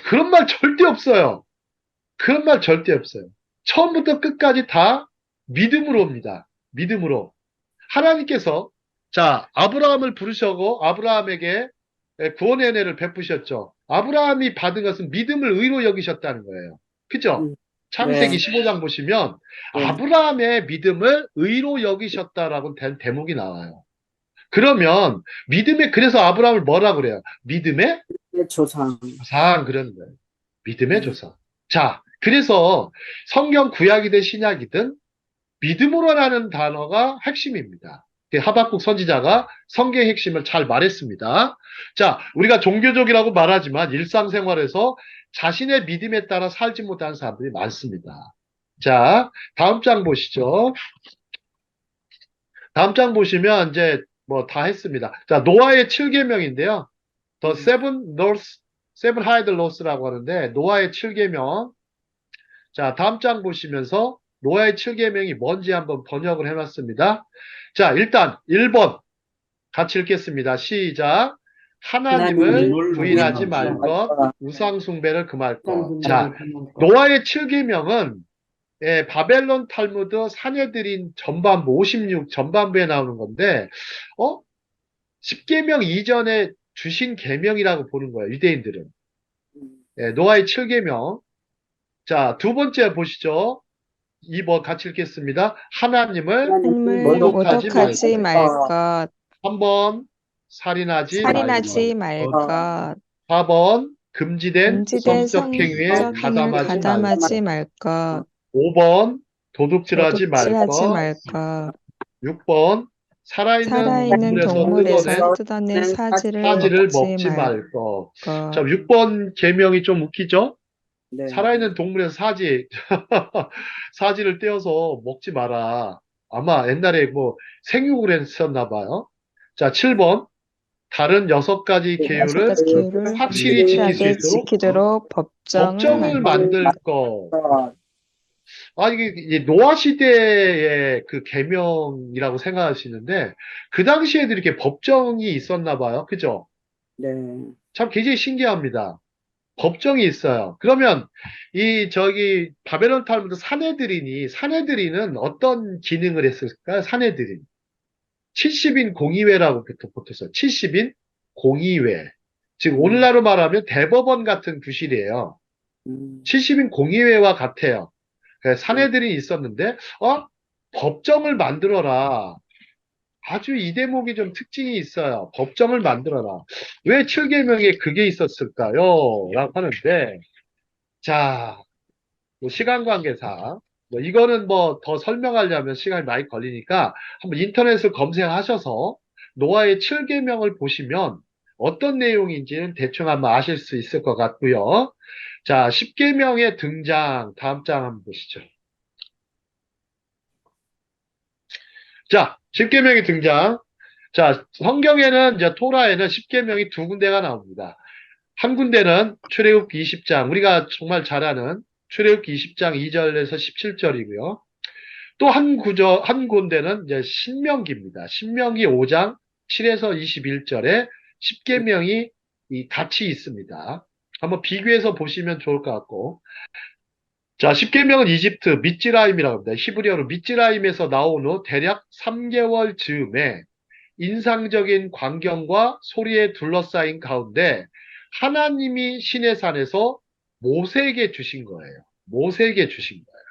그런 말 절대 없어요. 그런 말 절대 없어요. 처음부터 끝까지 다 믿음으로입니다. 믿음으로. 하나님께서 자 아브라함을 부르셔고 아브라함에게 예, 구원의 은혜를 베푸셨죠. 아브라함이 받은 것은 믿음을 의로 여기셨다는 거예요. 그죠? 창세기 네. 15장 보시면 네. 아브라함의 믿음을 의로 여기셨다라고 된 대목이 나와요. 그러면 그래서 아브라함을 뭐라 그래요? 믿음의 네, 조상. 조상 그런 거예요. 믿음의 네. 조상. 자, 그래서 성경 구약이든 신약이든 믿음으로라는 단어가 핵심입니다. 하박국 선지자가 성경의 핵심을 잘 말했습니다. 자, 우리가 종교적이라고 말하지만 일상생활에서 자신의 믿음에 따라 살지 못하는 사람들이 많습니다. 자, 다음 장 보시죠. 다음 장 보시면 이제 뭐 다 했습니다. 자, 노아의 7계명인데요. The Seven Laws, Seven Hide Laws라고 하는데 노아의 7계명. 자, 다음 장 보시면서 노아의 7계명이 뭔지 한번 번역을 해놨습니다. 자, 일단 1번 같이 읽겠습니다. 시작. 하나님을 하나님을 부인하지 부인하지 말 말 것, 것. 우상 숭배를 금할 것. 음. 자, 노아의 7계명은 바벨론 탈무드 산헤드린 전반부 56 전반부에 나오는 건데 10계명 이전에 주신 계명이라고 보는 거예요. 유대인들은. 노아의 7계명. 자, 두 번째 보시죠. 2번 같이 읽겠습니다. 하나님을 하나님을 하나님을 모독하지 모독하지 말고. 말 것, 3번 살인하지 살인하지 말고. 말 것. 것, 4번 금지된 금지된 성적 행위에 성적 행위를 가담하지 말고. 가담하지 말 것, 5번 도둑질하지 말 도둑질하지 것. 말 것, 6번 살아있는 살아있는 동물에서 동물에서 뜯어낸 뜯어낸 사지를 사지를 먹지 먹지 말 말 것. 자, 것. 6번 계명이 좀 웃기죠? 네. 살아있는 동물에서 사지를 떼어서 먹지 마라. 아마 옛날에 뭐 생육을 했었나 봐요. 자, 7번. 다른 6가지 네, 계율을 계율을 확실히 지킬 수 확실하게 있도록 지키도록 법정을 법정을 만들 것. 것. 이게 노아 시대의 그 계명이라고 생각하시는데, 그 당시에도 이렇게 법정이 있었나 봐요. 그죠? 네. 참 굉장히 신기합니다. 법정이 있어요. 그러면 바벨론 탈무드 사내들인은 어떤 기능을 했을까요? 사내들인. 70인 공의회라고 붙었어요. 70인 공의회. 즉 오늘날로 말하면 대법원 같은 구실이에요. 70인 공의회와 같아요. 사내들이 있었는데 법정을 만들어라. 아주 이 대목이 좀 특징이 있어요. 법정을 만들어라. 왜 7계명에 그게 있었을까요? 라고 하는데 자, 뭐 시간 관계상 이거는 뭐 더 설명하려면 시간이 많이 걸리니까 한번 인터넷을 검색하셔서 노아의 7계명을 보시면 어떤 내용인지는 대충 아마 아실 수 있을 것 같고요. 자, 10계명의 등장 다음 장 한번 보시죠. 자, 10계명의 등장. 자, 성경에는 이제 토라에는 10계명이 두 군데가 나옵니다. 한 군데는 출애굽기 20장, 우리가 정말 잘 아는 출애굽기 20장 2절에서 17절이고요. 또 한 군데는 이제 신명기입니다. 신명기 5장 7에서 21절에 10계명이 같이 있습니다. 한번 비교해서 보시면 좋을 것 같고. 자, 10계명은 이집트 미찌라임이라고 합니다. 히브리어로 미찌라임에서 나온 후 대략 3개월 즈음에 인상적인 광경과 소리에 둘러싸인 가운데 하나님이 시내산에서 모세에게 주신 거예요. 모세에게 주신 거예요.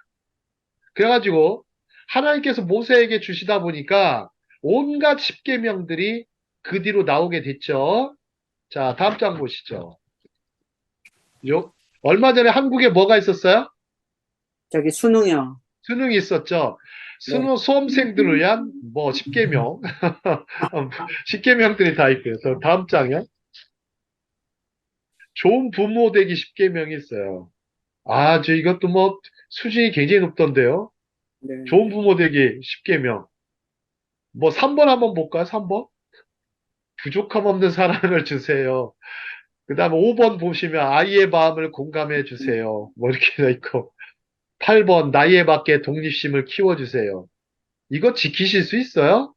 그래가지고 하나님께서 모세에게 주시다 보니까 온갖 십계명들이 그 뒤로 나오게 됐죠. 자, 다음 장 보시죠. 얼마 전에 한국에 뭐가 있었어요? 저기 수능이요. 수능이 있었죠. 네. 수험생들을 위한 뭐 십계명, 십계명들이 다 있고요. 다음 장이요. 좋은 부모 되기 십계명이 있어요. 이것도 뭐 수준이 굉장히 높던데요. 네. 좋은 부모 되기 십계명. 뭐 3번 한번 볼까요? 3번. 부족함 없는 사랑을 주세요. 그 다음에 5번 보시면 아이의 마음을 공감해 주세요. 뭐 이렇게 돼 있고. 8번 나이에 맞게 독립심을 키워주세요. 이거 지키실 수 있어요?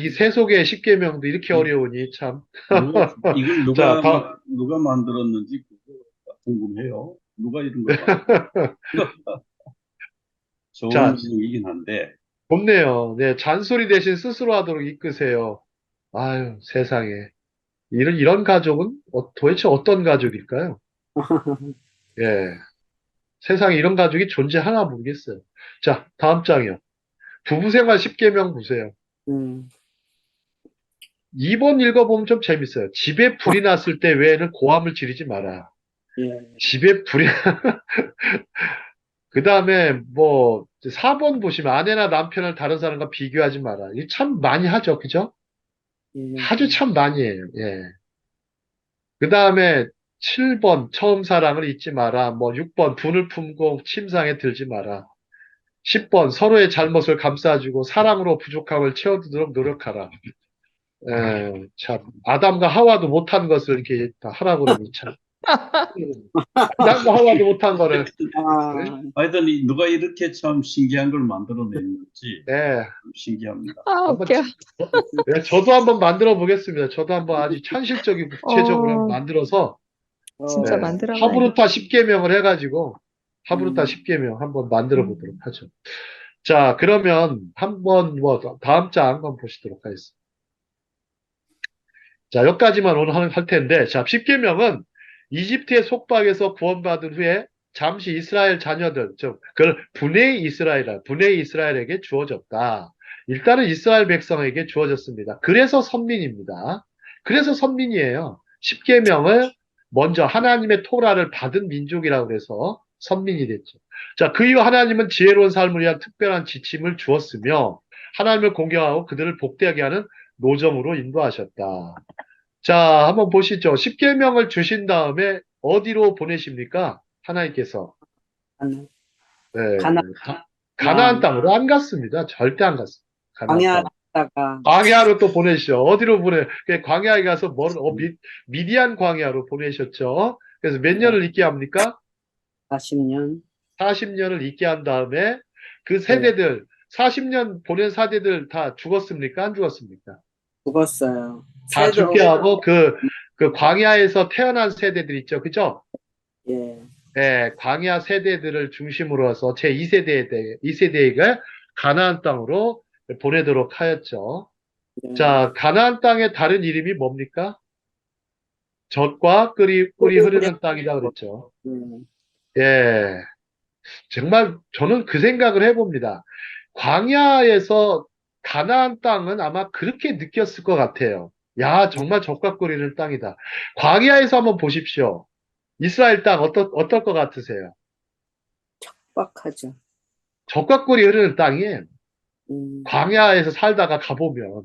이 세속의 십계명도 이렇게 어려우니 참. 이걸 자, 누가 만들었는지 그거 궁금해요. 누가 이런 걸 좋은 자, 내용이긴 한데 좋네요. 네, 잔소리 대신 스스로 하도록 이끄세요. 아유, 세상에. 이런 가족은 도대체 어떤 가족일까요? 예. 세상에 이런 가족이 존재하나 모르겠어요. 자, 다음 장이요. 부부생활 10계명 보세요. 음. 2번 읽어보면 좀 재밌어요. 집에 불이 났을 때 외에는 고함을 지르지 마라. 예. 집에 불이, 그 다음에 뭐, 4번 보시면 아내나 남편을 다른 사람과 비교하지 마라. 이게 참 많이 하죠. 그죠? 예. 아주 참 많이 해요. 예. 그 다음에 7번 처음 사랑을 잊지 마라. 뭐 6번 분을 품고 침상에 들지 마라. 10번 서로의 잘못을 감싸주고 사랑으로 부족함을 채워주도록 노력하라. 참 아담과 하와도 못한 것을 이렇게 다 하라고 그러니 참 아담과 하와도 못한 거를 네? 아, 하여튼 누가 이렇게 참 신기한 걸 만들어내는지 네, 참 신기합니다. 아, 한번 웃겨. 네, 저도 한번 만들어 보겠습니다. 저도 한번 아주 현실적이고 구체적으로 한번 만들어서 진짜 어, 만들어봐야겠다. 하브루타 10계명을 해가지고 하브루타 음. 10계명 한번 만들어 보도록 하죠. 자, 그러면 한번 뭐 다음 장 한번 보시도록 하겠습니다. 자, 여기까지만 오늘 할 텐데, 자, 10계명은 이집트의 속박에서 구원받은 후에 잠시 이스라엘 자녀들, 그걸 분의 이스라엘에게 주어졌다. 일단은 이스라엘 백성에게 주어졌습니다. 그래서 선민입니다. 그래서 선민이에요. 10계명을 먼저 하나님의 토라를 받은 민족이라고 해서 선민이 됐죠. 자, 그 이후 하나님은 지혜로운 삶을 위한 특별한 지침을 주었으며, 하나님을 공경하고 그들을 복되게 하는 노점으로 인도하셨다. 자, 한번 보시죠. 10계명을 주신 다음에 어디로 보내십니까? 하나님께서. 가나- 네, 가나안 가나안, 땅으로 안 갔습니다. 절대 안 갔습니다. 가나안 땅. 광야다가 광야로 또 보내시죠. 어디로 광야에 가서 미디안 광야로 보내셨죠. 그래서 몇 년을 있게 합니까? 40년. 40년을 있게 한 다음에 그 네, 세대들, 40년 보낸 세대들 다 죽었습니까? 안 죽었습니까? 죽었어요. 다 새도 죽게 하고 그 광야에서 태어난 세대들 있죠. 그죠? 예, 예, 광야 세대들을 중심으로 해서 제2세대가 가나안 땅으로 보내도록 하였죠. 예. 자, 가나안 땅의 다른 이름이 뭡니까? 젖과 꿀이 흐르는 땅이다 그랬죠. 음, 예, 정말 저는 그 생각을 해봅니다. 광야에서 가나안 땅은 아마 그렇게 느꼈을 것 같아요. 야, 정말 젖과 꿀이 흐르는 땅이다. 광야에서 한번 보십시오. 이스라엘 땅 어떨 것 같으세요? 빡하죠. 젖과 꿀이 흐르는 땅이에요. 음, 광야에서 살다가 가보면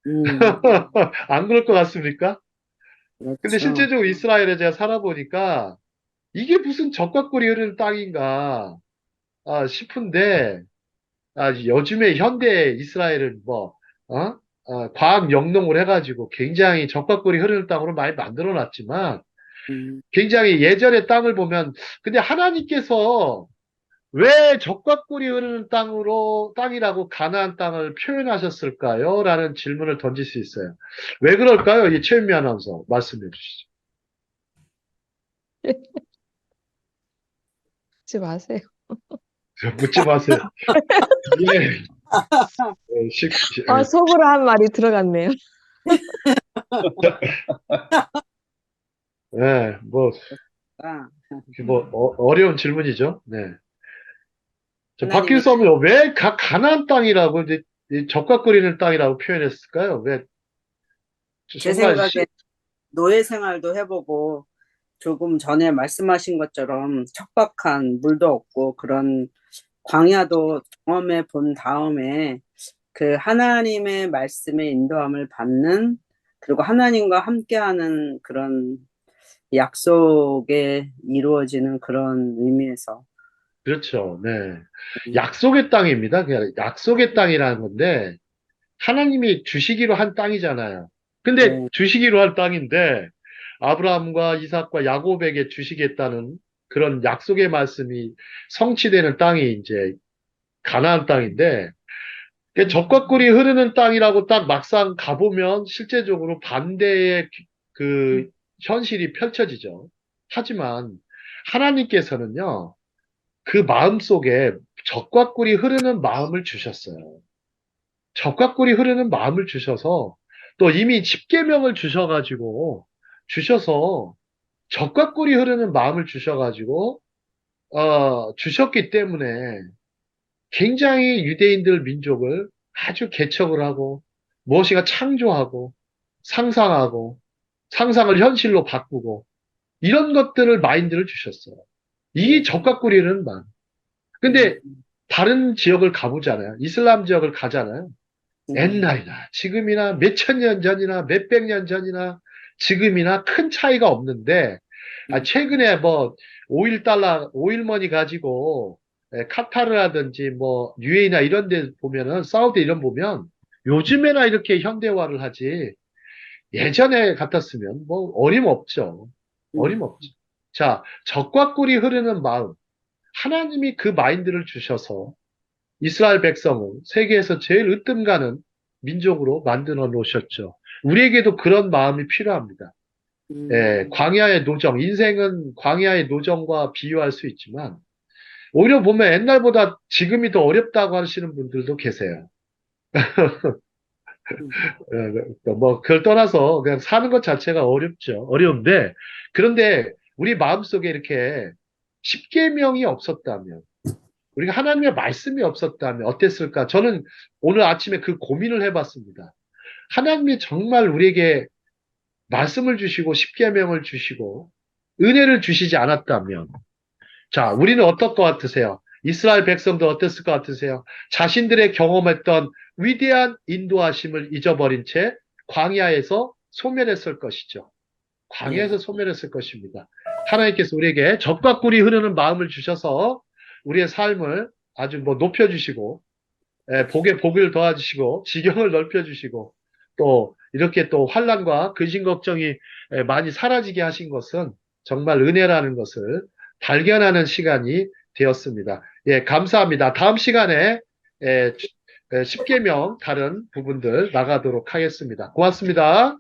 음, 안 그럴 것 같습니까? 근데 그렇죠. 실제적으로 이스라엘에 제가 살아보니까 이게 무슨 젖과 꿀이 흐르는 땅인가 싶은데 요즘에 현대 이스라엘은 어? 과학 영농을 해가지고 굉장히 젖과 꿀이 흐르는 땅으로 많이 만들어 놨지만 음, 굉장히 예전의 땅을 보면 근데 하나님께서 왜 적과 꿀이 흐르는 땅이라고 가나안 땅을 표현하셨을까요? 라는 질문을 던질 수 있어요. 왜 그럴까요? 이 최은미 아나운서 말씀해 주시죠. 하지 마세요. 묻지 마세요. 예, 예, 아, 속으로 한 말이 들어갔네요. 예, 아, 어려운 질문이죠. 네. 하나님이 박길섭이 왜 가나안 땅이라고, 이제, 이 적과 꿀이는 땅이라고 표현했을까요? 왜, 제 정말, 생각에 노예 생활도 해보고 조금 전에 말씀하신 것처럼 척박한 물도 없고 그런 광야도 경험해 본 다음에 그 하나님의 말씀의 인도함을 받는 그리고 하나님과 함께하는 그런 약속에 이루어지는 그런 의미에서 그렇죠. 네. 음, 약속의 땅입니다. 그냥 약속의 땅이라는 건데, 하나님이 주시기로 한 땅이잖아요. 근데 네, 주시기로 한 땅인데 아브라함과 이삭과 야곱에게 주시겠다는 그런 약속의 말씀이 성취되는 땅이 이제 가나안 땅인데 적과 꿀이 흐르는 땅이라고 딱 막상 가보면 실제적으로 반대의 그 현실이 펼쳐지죠. 하지만 하나님께서는요, 그 마음 속에 적과 꿀이 흐르는 마음을 주셨어요. 적과 꿀이 흐르는 마음을 주셔서 또 이미 십계명을 주셔서 적과 꿀이 흐르는 마음을 주셔가지고 주셨기 때문에 굉장히 유대인들 민족을 아주 개척을 하고 무엇인가 창조하고 상상하고 상상을 현실로 바꾸고 이런 것들을 마인드를 주셨어요. 이 적과 꿀이 흐르는 마음. 근데 다른 지역을 가보잖아요. 이슬람 지역을 가잖아요. 옛날이나 지금이나 몇천 년 전이나 몇백 년 전이나 지금이나 큰 차이가 없는데 최근에 뭐 오일머니 가지고 카타르라든지 뭐 UAE나 이런 데 보면은 사우디 이런 보면 요즘에나 이렇게 현대화를 하지 예전에 같았으면 뭐 어림없죠. 어림없죠. 자, 적과 꿀이 흐르는 마음. 하나님이 그 마인드를 주셔서 이스라엘 백성을 세계에서 제일 으뜸 가는 민족으로 만들어 놓으셨죠. 우리에게도 그런 마음이 필요합니다. 광야의 노정, 인생은 광야의 노정과 비유할 수 있지만, 오히려 보면 옛날보다 지금이 더 어렵다고 하시는 분들도 계세요. 뭐, 그걸 떠나서 그냥 사는 것 자체가 어렵죠. 어려운데, 그런데 우리 마음속에 이렇게 십계명이 없었다면, 우리가 하나님의 말씀이 없었다면 어땠을까? 저는 오늘 아침에 그 고민을 해봤습니다. 하나님이 정말 우리에게 말씀을 주시고 십계명을 주시고 은혜를 주시지 않았다면 자, 우리는 어떨 것 같으세요? 이스라엘 백성도 어땠을 것 같으세요? 자신들의 경험했던 위대한 인도하심을 잊어버린 채 광야에서 소멸했을 것이죠. 광야에서 소멸했을 것입니다. 하나님께서 우리에게 적과 꿀이 흐르는 마음을 주셔서 우리의 삶을 아주 뭐 높여주시고 복에 복을 더하시고 지경을 넓혀주시고 또 이렇게 또 환난과 근심 걱정이 많이 사라지게 하신 것은 정말 은혜라는 것을 발견하는 시간이 되었습니다. 예, 감사합니다. 다음 시간에 십계명 다른 부분들 나가도록 하겠습니다. 고맙습니다.